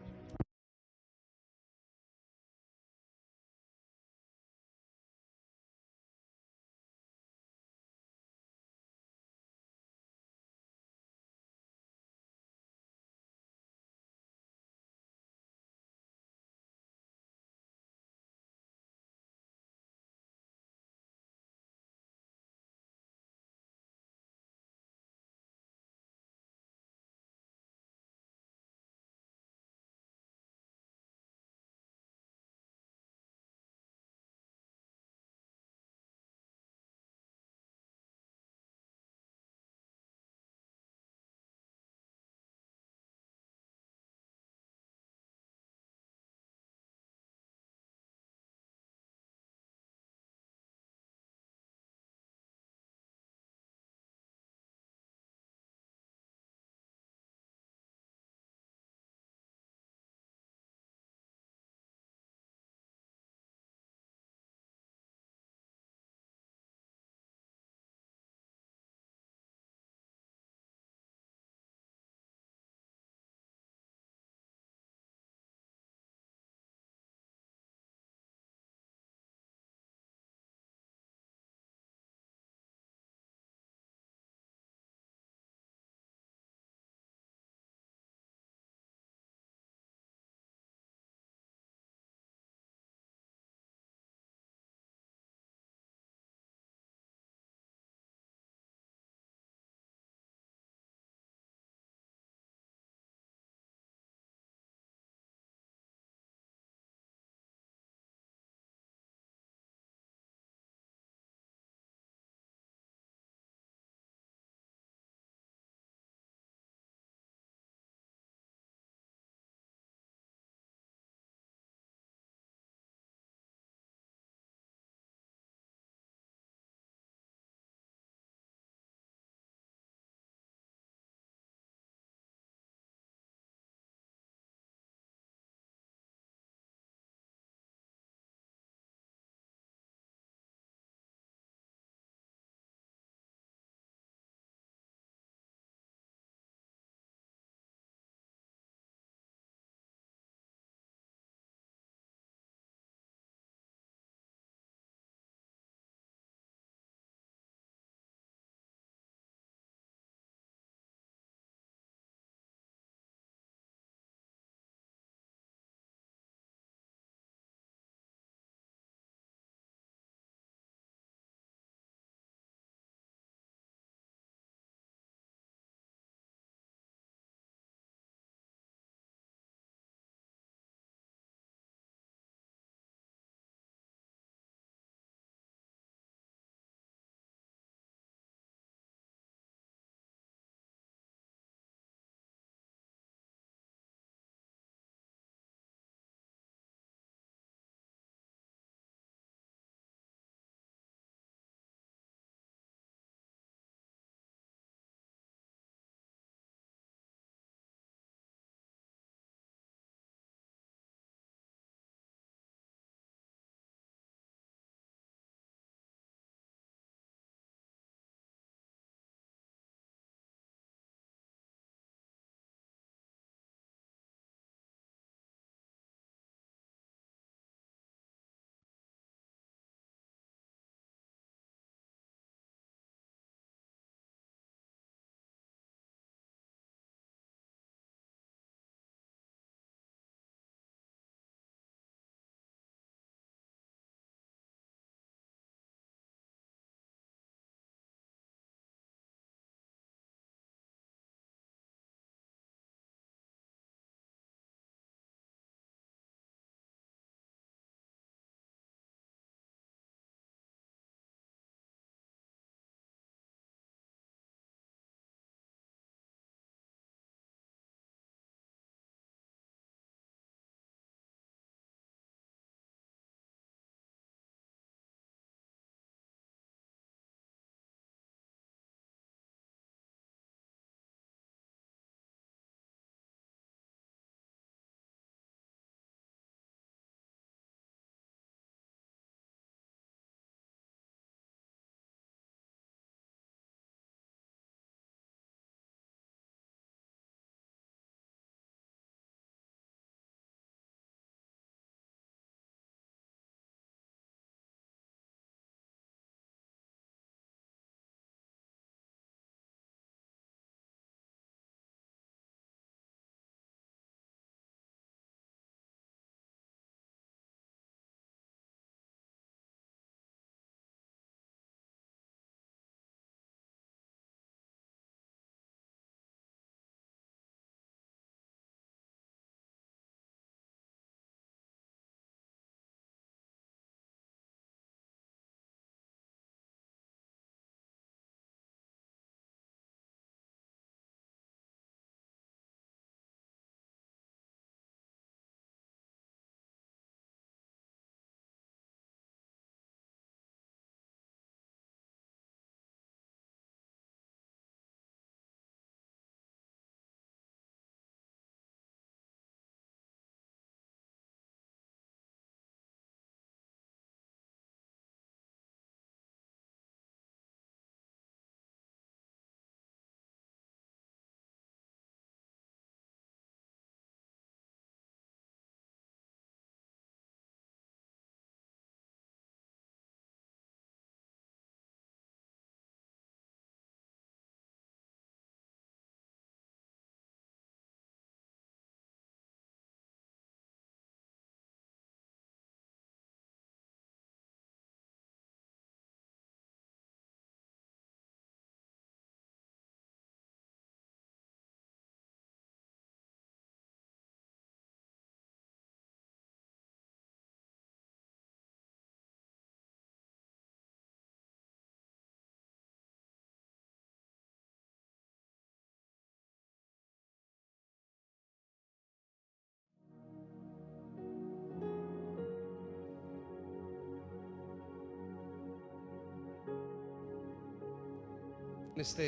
[SPEAKER 1] ఇస్తే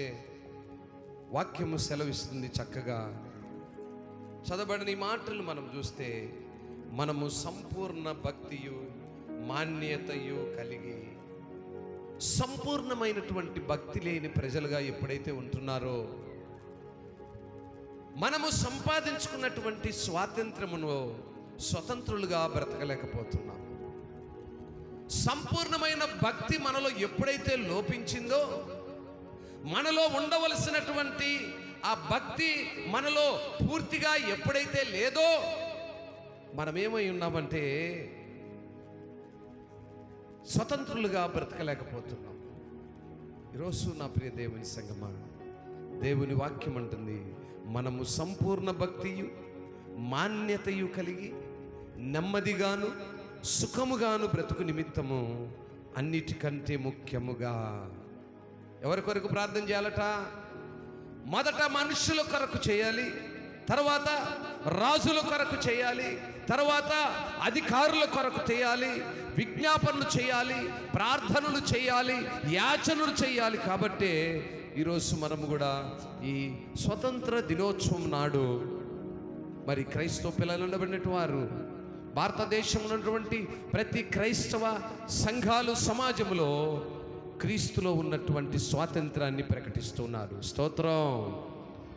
[SPEAKER 1] వాక్యము సెలవిస్తుంది చక్కగా. చదవబడిన ఈ మాటలు మనం చూస్తే, మనము సంపూర్ణ భక్తియు మాన్యతయు కలిగి, సంపూర్ణమైనటువంటి భక్తి లేని ప్రజలుగా ఎప్పుడైతే ఉంటున్నారో, మనము సంపాదించుకున్నటువంటి స్వాతంత్రమును స్వతంత్రులుగా బ్రతకలేకపోతున్నాం. సంపూర్ణమైన భక్తి మనలో ఎప్పుడైతే లోపించిందో, మనలో ఉండవలసినటువంటి ఆ భక్తి మనలో పూర్తిగా ఎప్పుడైతే లేదో, మనమేమై ఉన్నామంటే స్వతంత్రులుగా బ్రతకలేకపోతున్నాం. ఈరోజు నా ప్రియ దేవుని సంగమా, దేవుని వాక్యం అంటుంది, మనము సంపూర్ణ భక్తియు మాన్యతయు కలిగి నెమ్మదిగాను సుఖముగాను బ్రతుకు నిమిత్తము అన్నిటికంటే ముఖ్యముగా ఎవరి కొరకు ప్రార్థన చేయాలట? మొదట మనుషుల కొరకు చేయాలి, తర్వాత రాజుల కొరకు చేయాలి, తర్వాత అధికారుల కొరకు చేయాలి, విజ్ఞాపనలు చేయాలి, ప్రార్థనలు చేయాలి, యాచనలు చేయాలి. కాబట్టి ఈరోజు మనము కూడా ఈ స్వతంత్ర దినోత్సవం నాడు మరి క్రైస్తవ పిల్లలు ఉండబడినటువంటి వారు, భారతదేశంలో ఉన్నటువంటి ప్రతి క్రైస్తవ సంఘాలు సమాజంలో క్రీస్తులో ఉన్నటువంటి స్వాతంత్రాన్ని ప్రకటిస్తున్నారు. స్తోత్రం.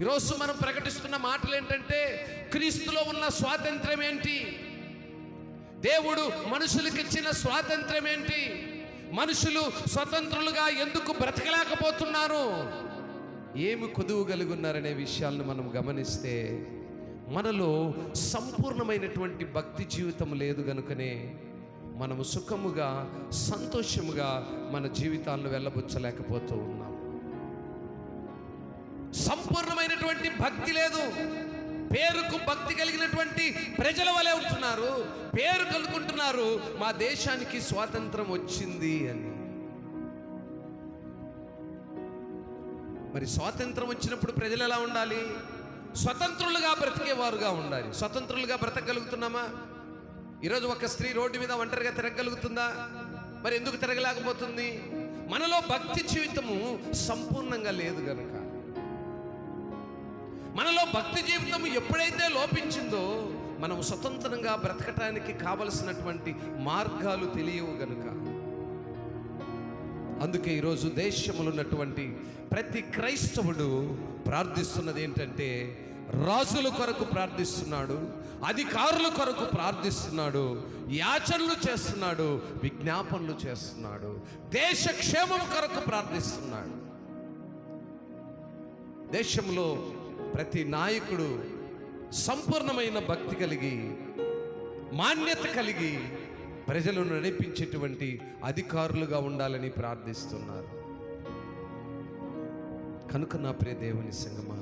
[SPEAKER 1] ఈరోజు మనం ప్రకటిస్తున్న మాటలు ఏంటంటే, క్రీస్తులో ఉన్న స్వాతంత్రం ఏంటి, దేవుడు మనుషులకు ఇచ్చిన స్వాతంత్రం ఏంటి, మనుషులు స్వతంత్రులుగా ఎందుకు బ్రతకలేకపోతున్నారు, ఏమి కొదువు కలిగున్నారనే విషయాలను మనం గమనిస్తే, మనలో సంపూర్ణమైనటువంటి భక్తి జీవితం లేదు గనుకనే మనము సుఖముగా సంతోషముగా మన జీవితాలను వెళ్ళబుచ్చలేకపోతూ ఉన్నాం. సంపూర్ణమైనటువంటి భక్తి లేదు. పేరుకు భక్తి కలిగినటువంటి ప్రజల వలె ఉంటున్నారు, పేరు కలుగుకుంటున్నారు మా దేశానికి స్వాతంత్రం వచ్చింది అని. మరి స్వాతంత్రం వచ్చినప్పుడు ప్రజలు ఎలా ఉండాలి? స్వతంత్రులుగా బ్రతికేవారుగా ఉండాలి. స్వతంత్రులుగా బ్రతకగలుగుతున్నామా? ఈరోజు ఒక స్త్రీ రోడ్డు మీద ఒంటరిగా తిరగలుగుతుందా? మరి ఎందుకు తిరగలేకపోతుంది? మనలో భక్తి జీవితము సంపూర్ణంగా లేదు గనుక. మనలో భక్తి జీవితం ఎప్పుడైతే లోపించిందో, మనం స్వతంత్రంగా బ్రతకటానికి కావలసినటువంటి మార్గాలు తెలియవు గనుక. అందుకే ఈరోజు దేశంలో ఉన్నటువంటి ప్రతి క్రైస్తవుడు ప్రార్థిస్తున్నది ఏంటంటే, రాజుల కొరకు ప్రార్థిస్తున్నాడు, అధికారుల కొరకు ప్రార్థిస్తున్నాడు, యాచనలు చేస్తున్నాడు, విజ్ఞాపనలు చేస్తున్నాడు, దేశ క్షేమం కొరకు ప్రార్థిస్తున్నాడు. దేశంలో ప్రతి నాయకుడు సంపూర్ణమైన భక్తి కలిగి మాన్యత కలిగి ప్రజలను నడిపించేటువంటి అధికారులుగా ఉండాలని ప్రార్థిస్తున్నారు. కనుక నా ప్రియ దేవుని సంగమా,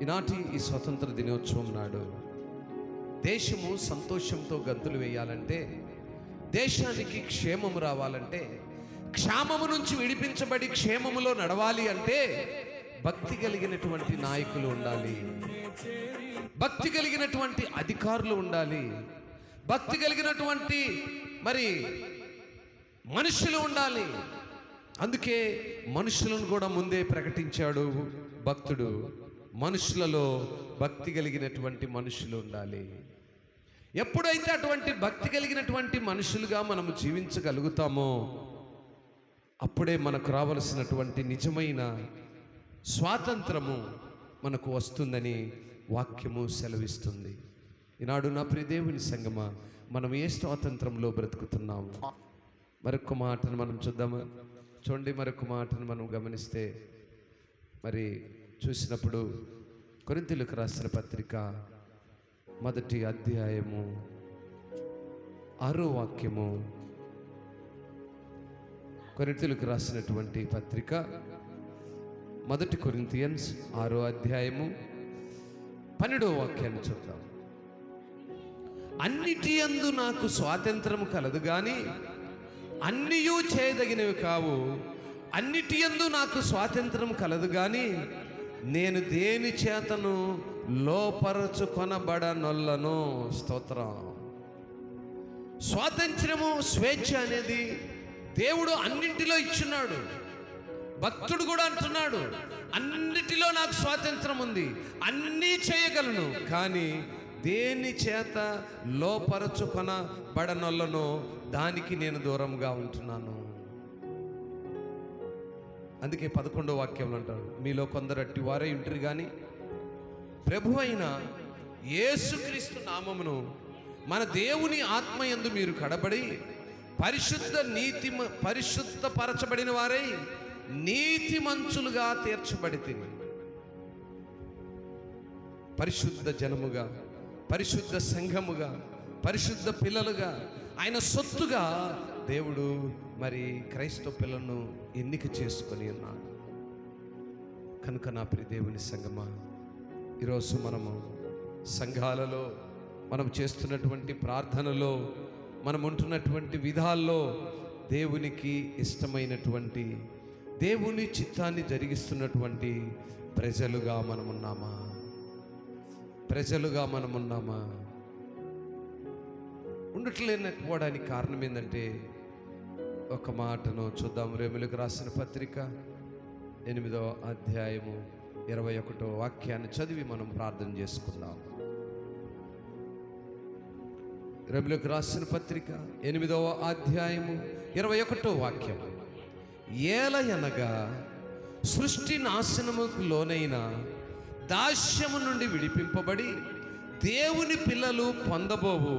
[SPEAKER 1] ఈనాటి ఈ స్వతంత్ర దినోత్సవం నాడు దేశము సంతోషంతో గంతులు వేయాలంటే, దేశానికి క్షేమము రావాలంటే, క్షామము నుంచి విడిపించబడి క్షేమములో నడవాలి అంటే భక్తి కలిగినటువంటి నాయకులు ఉండాలి, భక్తి కలిగినటువంటి అధికారులు ఉండాలి, భక్తి కలిగినటువంటి మరి మనుషులు ఉండాలి. అందుకే మనుషులను కూడా ముందే ప్రకటించాడు భక్తుడు. మనుషులలో భక్తి కలిగినటువంటి మనుషులు ఉండాలి. ఎప్పుడైతే అటువంటి భక్తి కలిగినటువంటి మనుషులుగా మనము జీవించగలుగుతామో, అప్పుడే మనకు రావలసినటువంటి నిజమైన స్వాతంత్రము మనకు వస్తుందని వాక్యము సెలవిస్తుంది. ఈనాడు నా ప్రియ దేవుని సంగమా, మనం ఏ స్వాతంత్రంలో బ్రతుకుతున్నాము? మరొక మాటను మనం చూద్దామా? చూడండి, మరొక మాటను మనం గమనిస్తే, మరి చూసినప్పుడు కొరింథీయులకు రాసిన పత్రిక 1వ అధ్యాయము 6వ వాక్యము, కొరింథీయులకు రాసినటువంటి పత్రిక 1 కొరింథియన్స్ 6వ అధ్యాయము 12వ వాక్యాన్ని చూద్దాం. అన్నిటి యందు నాకు స్వాతంత్రము కలదు గాని అన్నియూ చేయదగినవి కావు, అన్నిటి యందు నాకు స్వాతంత్రం కలదు గాని నేను దేని చేతను లోపరచుకొనబడనొల్లను. స్తోత్రం. స్వాతంత్రము, స్వేచ్ఛ అనేది దేవుడు అన్నింటిలో ఇచ్చున్నాడు. భక్తుడు కూడా అంటున్నాడు, అన్నిటిలో నాకు స్వాతంత్రం ఉంది, అన్నీ చేయగలను, కానీ దేని చేత లోపరచుకొనబడనొల్లనో దానికి నేను దూరంగా ఉంటున్నాను. అందుకే 11వ వాక్యంలో అంటాడు, మీలో కొందరు అట్టి వారై ఉంటారు కానీ ప్రభువైన యేసుక్రీస్తు నామమును మన దేవుని ఆత్మయందు మీరు కడబడి పరిశుద్ధపరచబడిన వారై నీతిమంతులుగా తీర్చబడితిరి. పరిశుద్ధ జనముగా, పరిశుద్ధ సంఘముగా, పరిశుద్ధ పిల్లలుగా, ఆయన సొత్తుగా దేవుడు మరి క్రైస్తవ పిల్లలను ఎన్నిక చేసుకొని ఉన్నాడు. కనుక నా ప్రియ దేవుని సంగమా, ఈరోజు మనము సంఘాలలో మనం చేస్తున్నటువంటి ప్రార్థనలో, మనం ఉంటున్నటువంటి విధాల్లో దేవునికి ఇష్టమైనటువంటి, దేవుని చిత్తాన్ని జరిగిస్తున్నటువంటి ప్రజలుగా మనమున్నామా? ప్రజలుగా మనమున్నామా? ఉండట్లేకపోవడానికి కారణం ఏంటంటే, ఒక మాటను చూద్దాం. రోమీయులకు రాసిన పత్రిక 8వ అధ్యాయము 21వ వాక్యాన్ని చదివి మనం ప్రార్థన చేసుకుందాం. రోమీయులకు రాసిన పత్రిక 8వ అధ్యాయము 21వ వాక్యం. ఏలయనగా సృష్టి నాశనముకు లోనైన దాస్యము నుండి విడిపింపబడి దేవుని పిల్లలు పొందబోవు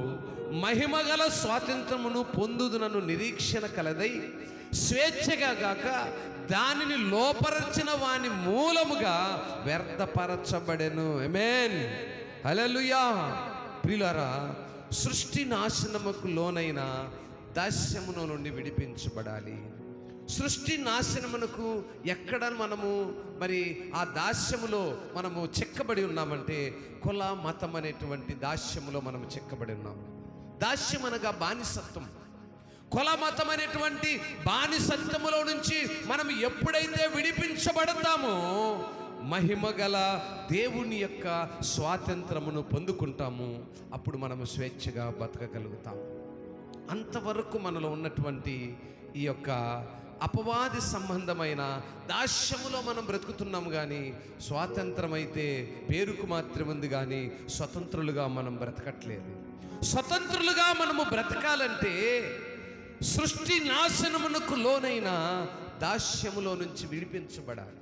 [SPEAKER 1] మహిమగల స్వాతంత్రమును పొందుదునను నిరీక్షణ కలదై స్వేచ్ఛగా గాక దానిని లోపరచిన వాని మూలముగా వ్యర్థపరచబడెను. ఆమేన్, హల్లెలూయా. ప్రియులారా, సృష్టి నాశనముకు లోనైన దాస్యమును నుండి విడిపించబడాలి. సృష్టి నాశనమునకు ఎక్కడ మనము మరి ఆ దాస్యములో మనము చెక్కబడి ఉన్నామంటే, కుల మతం అనేటువంటి దాస్యములో మనము చెక్కబడి ఉన్నాము. దాస్యం అనగా బానిసత్వం. కుల మతం అనేటువంటి బానిసత్వములో నుంచి మనం ఎప్పుడైతే విడిపించబడతామో మహిమగల దేవుని యొక్క స్వాతంత్రమును పొందుకుంటాము. అప్పుడు మనము స్వేచ్ఛగా బతకగలుగుతాము. అంతవరకు మనలో ఉన్నటువంటి ఈ యొక్క అపవాది సంబంధమైన దాస్యములో మనం బ్రతుకుతున్నాము. కానీ స్వాతంత్రం అయితే పేరుకు మాత్రమే ఉంది, కానీ స్వతంత్రులుగా మనం బ్రతకట్లేదు. స్వతంత్రులుగా మనము బ్రతకాలంటే సృష్టి నాశనమునకు లోనైన దాస్యములో నుంచి విడిపించబడాలి.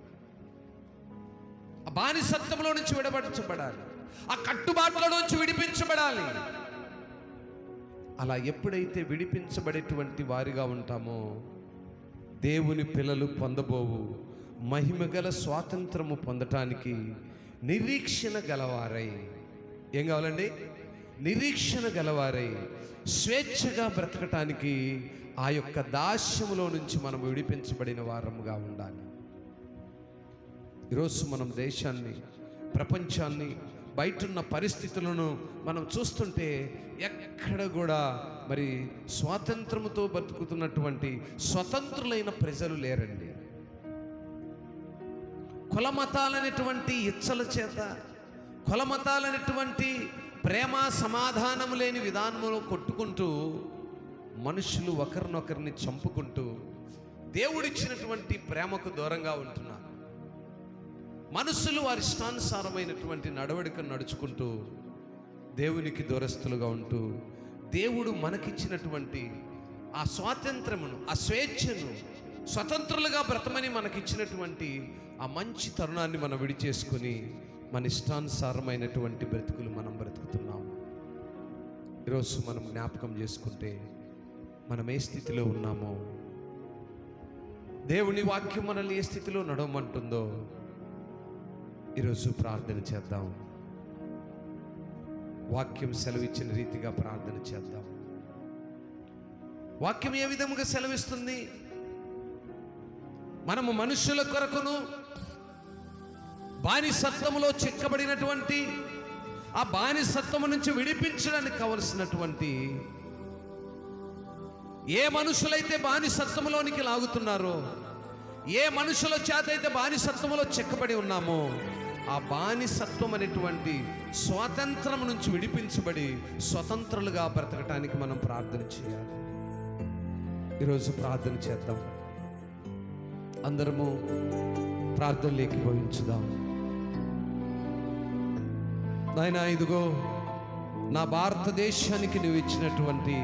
[SPEAKER 1] ఆ బానిసత్వంలో నుంచి విడబడించబడాలి. ఆ కట్టుబాట్ల నుంచి విడిపించబడాలి. అలా ఎప్పుడైతే విడిపించబడేటువంటి వారిగా ఉంటామో దేవుని పిల్లలు పొందబోవు మహిమగల స్వాతంత్రము పొందటానికి నిరీక్షణ గలవారై, ఏం కావాలండి? నిరీక్షణ గలవారై స్వేచ్ఛగా బ్రతకటానికి ఆ యొక్క దాస్యములో నుంచి మనం విడిపించబడిన వారముగా ఉండాలి. ఈరోజు మనం దేశాన్ని, ప్రపంచాన్ని, బయటున్న పరిస్థితులను మనం చూస్తుంటే ఎక్కడ కూడా మరి స్వాతంత్రముతో బతుకుతున్నటువంటి స్వతంత్రులైన ప్రజలు లేరండి. కులమతాలనేటువంటి ఇచ్చల చేత, కులమతాలనేటువంటి ప్రేమ సమాధానము లేని విధానంలో కొట్టుకుంటూ మనుషులు ఒకరినొకరిని చంపుకుంటూ దేవుడిచ్చినటువంటి ప్రేమకు దూరంగా ఉంటున్నారు. మనుషులు వారి ఇష్టానుసారమైనటువంటి నడవడికను నడుచుకుంటూ దేవునికి దూరస్తులుగా ఉంటూ దేవుడు మనకిచ్చినటువంటి ఆ స్వాతంత్రమును, ఆ స్వేచ్ఛను, స్వతంత్రులుగా బ్రతమని మనకిచ్చినటువంటి ఆ మంచి తరుణాన్ని మనం విడిచేసుకొని మన ఇష్టానుసారమైనటువంటి బ్రతుకులు మనం బ్రతుకుతున్నాం. ఈరోజు మనం జ్ఞాపకం చేసుకుంటే మనం ఏ స్థితిలో ఉన్నామో, దేవుని వాక్యం మనల్ని ఏ స్థితిలో నడవమంటుందో ఈరోజు ప్రార్థన చేద్దాం. వాక్యం సెలవిచ్చిన రీతిగా ప్రార్థన చేద్దాం. వాక్యం ఏ విధముగా సెలవిస్తుంది? మనము మనుషుల కొరకును బానిసత్వములో చిక్కబడినటువంటి ఆ బానిసత్వము నుంచి విడిపించడానికి కావలసినటువంటి ఏ మనుషులైతే బానిసత్వములోనికి లాగుతున్నారో, ఏ మనుషుల చేత అయితే బానిసత్వములో చెక్కబడి ఉన్నామో, ఆ బానిసత్వం అనేటువంటి స్వాతంత్రం నుంచి విడిపించబడి స్వతంత్రులుగా బ్రతకటానికి మనం ప్రార్థన చేయాలి. ఈరోజు ప్రార్థన చేద్దాం. అందరము ప్రార్థనలోకి భవించుదాం. నాయనా, ఇదిగో నా భారతదేశానికి నువ్వు ఇచ్చినటువంటి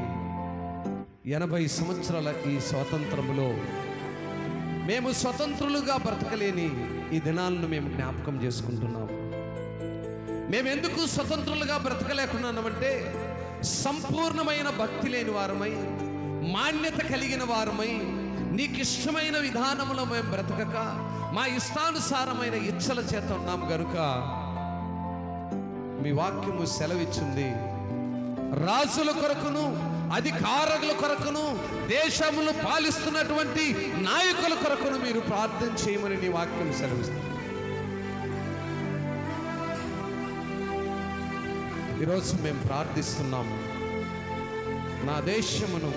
[SPEAKER 1] 80 సంవత్సరాల ఈ స్వాతంత్రములో మేము స్వతంత్రులుగా బ్రతకలేని ఈ దినాలను మేము జ్ఞాపకం చేసుకుంటున్నాం. మేమెందుకు స్వతంత్రులుగా బ్రతకలేకున్నామంటే సంపూర్ణమైన భక్తి లేని వారమై, మాన్యత కలిగిన వారమై, నీకు ఇష్టమైన విధానంలో మేము బ్రతకక మా ఇష్టానుసారమైన ఇచ్చల చేత ఉన్నాము గనుక మీ వాక్యము సెలవిచ్చింది, రాజుల కొరకును అధికారుల కొరకును దేశములు పాలిస్తున్నటువంటి నాయకుల కొరకును మీరు ప్రార్థన చేయమని నీ వాక్యం సెలవిస్తుంది. ఈరోజు మేము ప్రార్థిస్తున్నాము. నా దేశమును,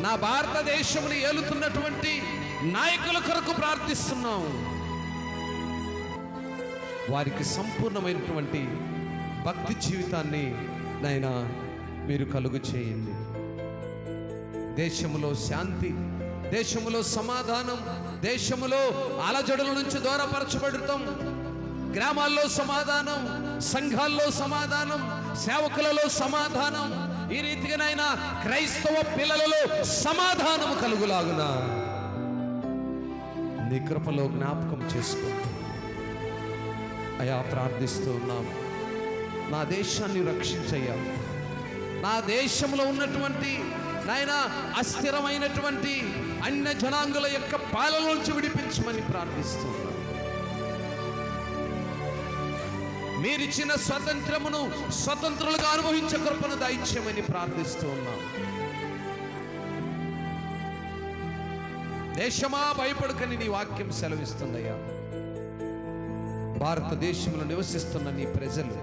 [SPEAKER 1] నా భారతదేశమును ఏలుతున్నటువంటి నాయకుల కొరకు ప్రార్థిస్తున్నాము. వారికి సంపూర్ణమైనటువంటి భక్తి జీవితాన్ని నాయనా మీరు కలుగు చేయండి. దేశములో శాంతి, దేశములో సమాధానం, దేశములో అలజడుల నుంచి దూరపరచబడటం, గ్రామాల్లో సమాధానం, సంఘాల్లో సమాధానం, సేవకులలో సమాధానం, ఈ రీతిగానైనా క్రైస్తవ పిల్లలలో సమాధానము కలుగులాగున నీ కృపలో జ్ఞాపకం చేసుకో అయా. ప్రార్థిస్తూ ఉన్నాము, నా దేశాన్ని రక్షించయ్యా. నా దేశంలో ఉన్నటువంటి నాయనా అస్థిరమైనటువంటి అన్య జనాంగుల యొక్క పాలన నుంచి విడిపించమని ప్రార్థిస్తున్నాను. మీరిచ్చిన స్వతంత్రమును స్వతంత్రులుగా అనుభవించే కృపను దయచేయమని ప్రార్థిస్తూ ఉన్నాం. దేశమా భయపడకని నీ వాక్యం సెలవిస్తుందయ్యా. భారతదేశంలో నివసిస్తున్న నీ ప్రజలు,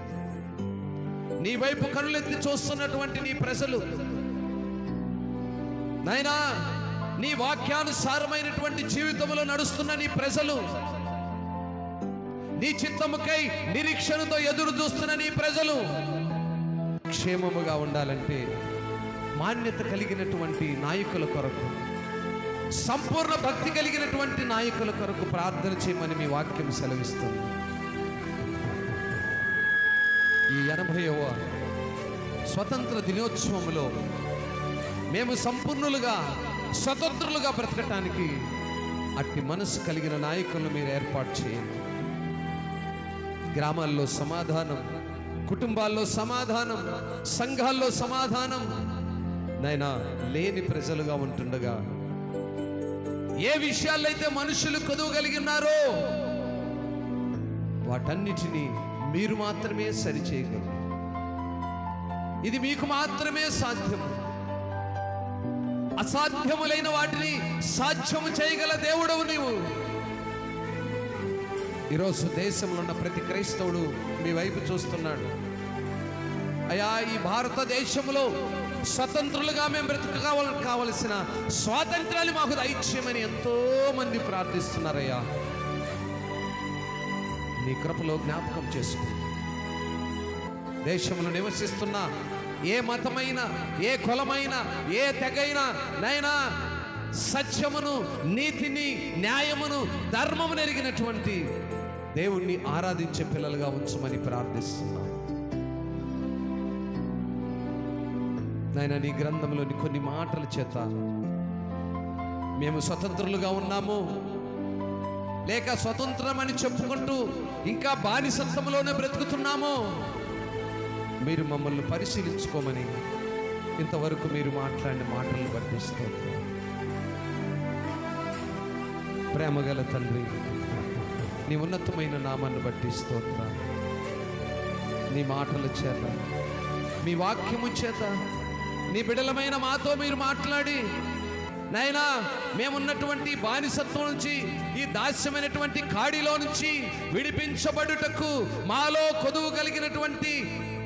[SPEAKER 1] నీ వైపు కనులెత్తి చూస్తున్నటువంటి నీ ప్రజలు నాయనా, నీ వాక్యానుసారమైనటువంటి జీవితంలో నడుస్తున్న నీ ప్రజలు, నీ చిత్తముకై నిరీక్షణతో ఎదురు చూస్తున్న నీ ప్రజలు క్షేమముగా ఉండాలంటే మాన్యత కలిగినటువంటి నాయకుల కొరకు, సంపూర్ణ భక్తి కలిగినటువంటి నాయకుల కొరకు ప్రార్థన చేయమని మీ వాక్యం సెలవిస్తుంది. ఈ 80వ స్వతంత్ర దినోత్సవంలో మేము సంపూర్ణులుగా స్వతంత్రులుగా బ్రతకటానికి అట్టి మనసు కలిగిన నాయకులను మీరు ఏర్పాటు చేయండి. గ్రామాల్లో సమాధానం, కుటుంబాల్లో సమాధానం, సంఘాల్లో సమాధానం నాయనా లేని ప్రజలుగా ఉంటుండగా, ఏ విషయాల్లో అయితే మనుషులు కొదవగలిగి ఉన్నారో వాటన్నిటినీ మీరు మాత్రమే సరిచేయగలరు. ఇది మీకు మాత్రమే సాధ్యము. అసాధ్యములైన వాటిని సాధ్యము చేయగల దేవుడవు నీవు. ఈరోజు దేశంలో ఉన్న ప్రతి క్రైస్తవుడు మీ వైపు చూస్తున్నాడు. అయ్యా, ఈ భారతదేశంలో స్వతంత్రులుగా మేము కావలసిన స్వాతంత్రాలు మాకు దయచేయమని ఎంతో మంది ప్రార్థిస్తున్నారయ్యా. నీ కృపలో జ్ఞాపకం చేసుకో. దేశంలో నివసిస్తున్న ఏ మతమైనా, ఏ కులమైనా, ఏ తెగైనా నైనా సత్యమును, నీతిని, న్యాయమును, ధర్మమును ఎరిగినటువంటి దేవుణ్ణి ఆరాధించే పిల్లలుగా ఉంచమని ప్రార్థిస్తున్నాం. నాయనా, నీ గ్రంథంలోని కొన్ని మాటల చేత మేము స్వతంత్రులుగా ఉన్నాము, లేక స్వతంత్రం అని చెప్పుకుంటూ ఇంకా బానిసత్వంలోనే బ్రతుకుతున్నాము, మీరు మమ్మల్ని పరిశీలించుకోమని ఇంతవరకు మీరు మాట్లాడిన మాటలను బట్టి స్తోత్రం. ప్రేమగల తండ్రి, నీ ఉన్నతమైన నామాన్ని బట్టి స్తోత్రం. నీ మాటల చేత, మీ వాక్యము చేత, నీ బిడలమైన మాతో మీరు మాట్లాడి నాయనా, మేమున్నటువంటి బానిసత్వం నుంచి, ఈ దాస్యమైనటువంటి కాడిలో నుంచి విడిపించబడుటకు మాలో కొదువు కలిగినటువంటి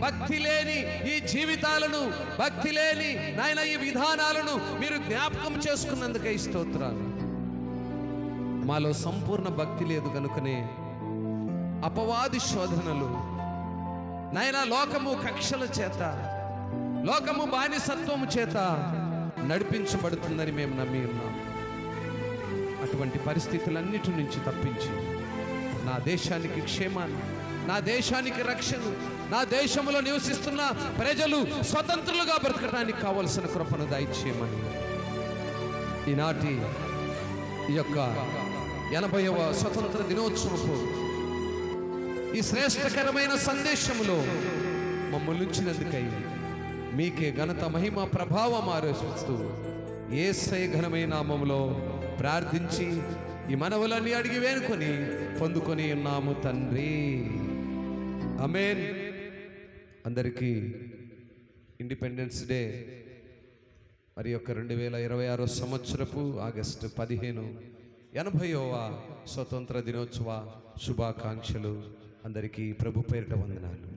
[SPEAKER 1] భక్తి లేని ఈ జీవితాలను, భక్తి లేని నాయన ఈ విధానాలను మీరు జ్ఞాపకం చేసుకున్నందుకై స్తోత్రాలు. మాలో సంపూర్ణ భక్తి లేదు కనుకనే అపవాది శోధనలు నాయన, లోకము కక్షల చేత, లోకము బానిసత్వము చేత నడిపించబడుతుందని మేము నమ్మి ఉన్నాం. అటువంటి పరిస్థితులన్నిటి నుంచి తప్పించి నా దేశానికి క్షేమాన్ని, నా దేశానికి రక్షణ, నా దేశంలో నివసిస్తున్న ప్రజలు స్వతంత్రులుగా బ్రతకడానికి కావలసిన కృపను దయచేయమని ఈనాటి ఈ యొక్క 80వ స్వతంత్ర దినోత్సవపు ఈ శ్రేష్టకరమైన సందేశములో మమ్మల్ని ఉంచినందుకై మీకే ఘనత, మహిమ, ప్రభావం ఆరోపిస్తూ యేసయ్య ఘనమైన నామములో ప్రార్థించి ఈ మనవులన్నీ అడిగి వేడుకొని పొందుకొని ఉన్నాము తండ్రి. ఆమేన్. అందరికీ ఇండిపెండెన్స్ డే మరి యొక్క 2026 సంవత్సరపు ఆగస్టు 15 80వ స్వతంత్ర దినోత్సవ శుభాకాంక్షలు. అందరికీ ప్రభు పేరిట వందనాలు.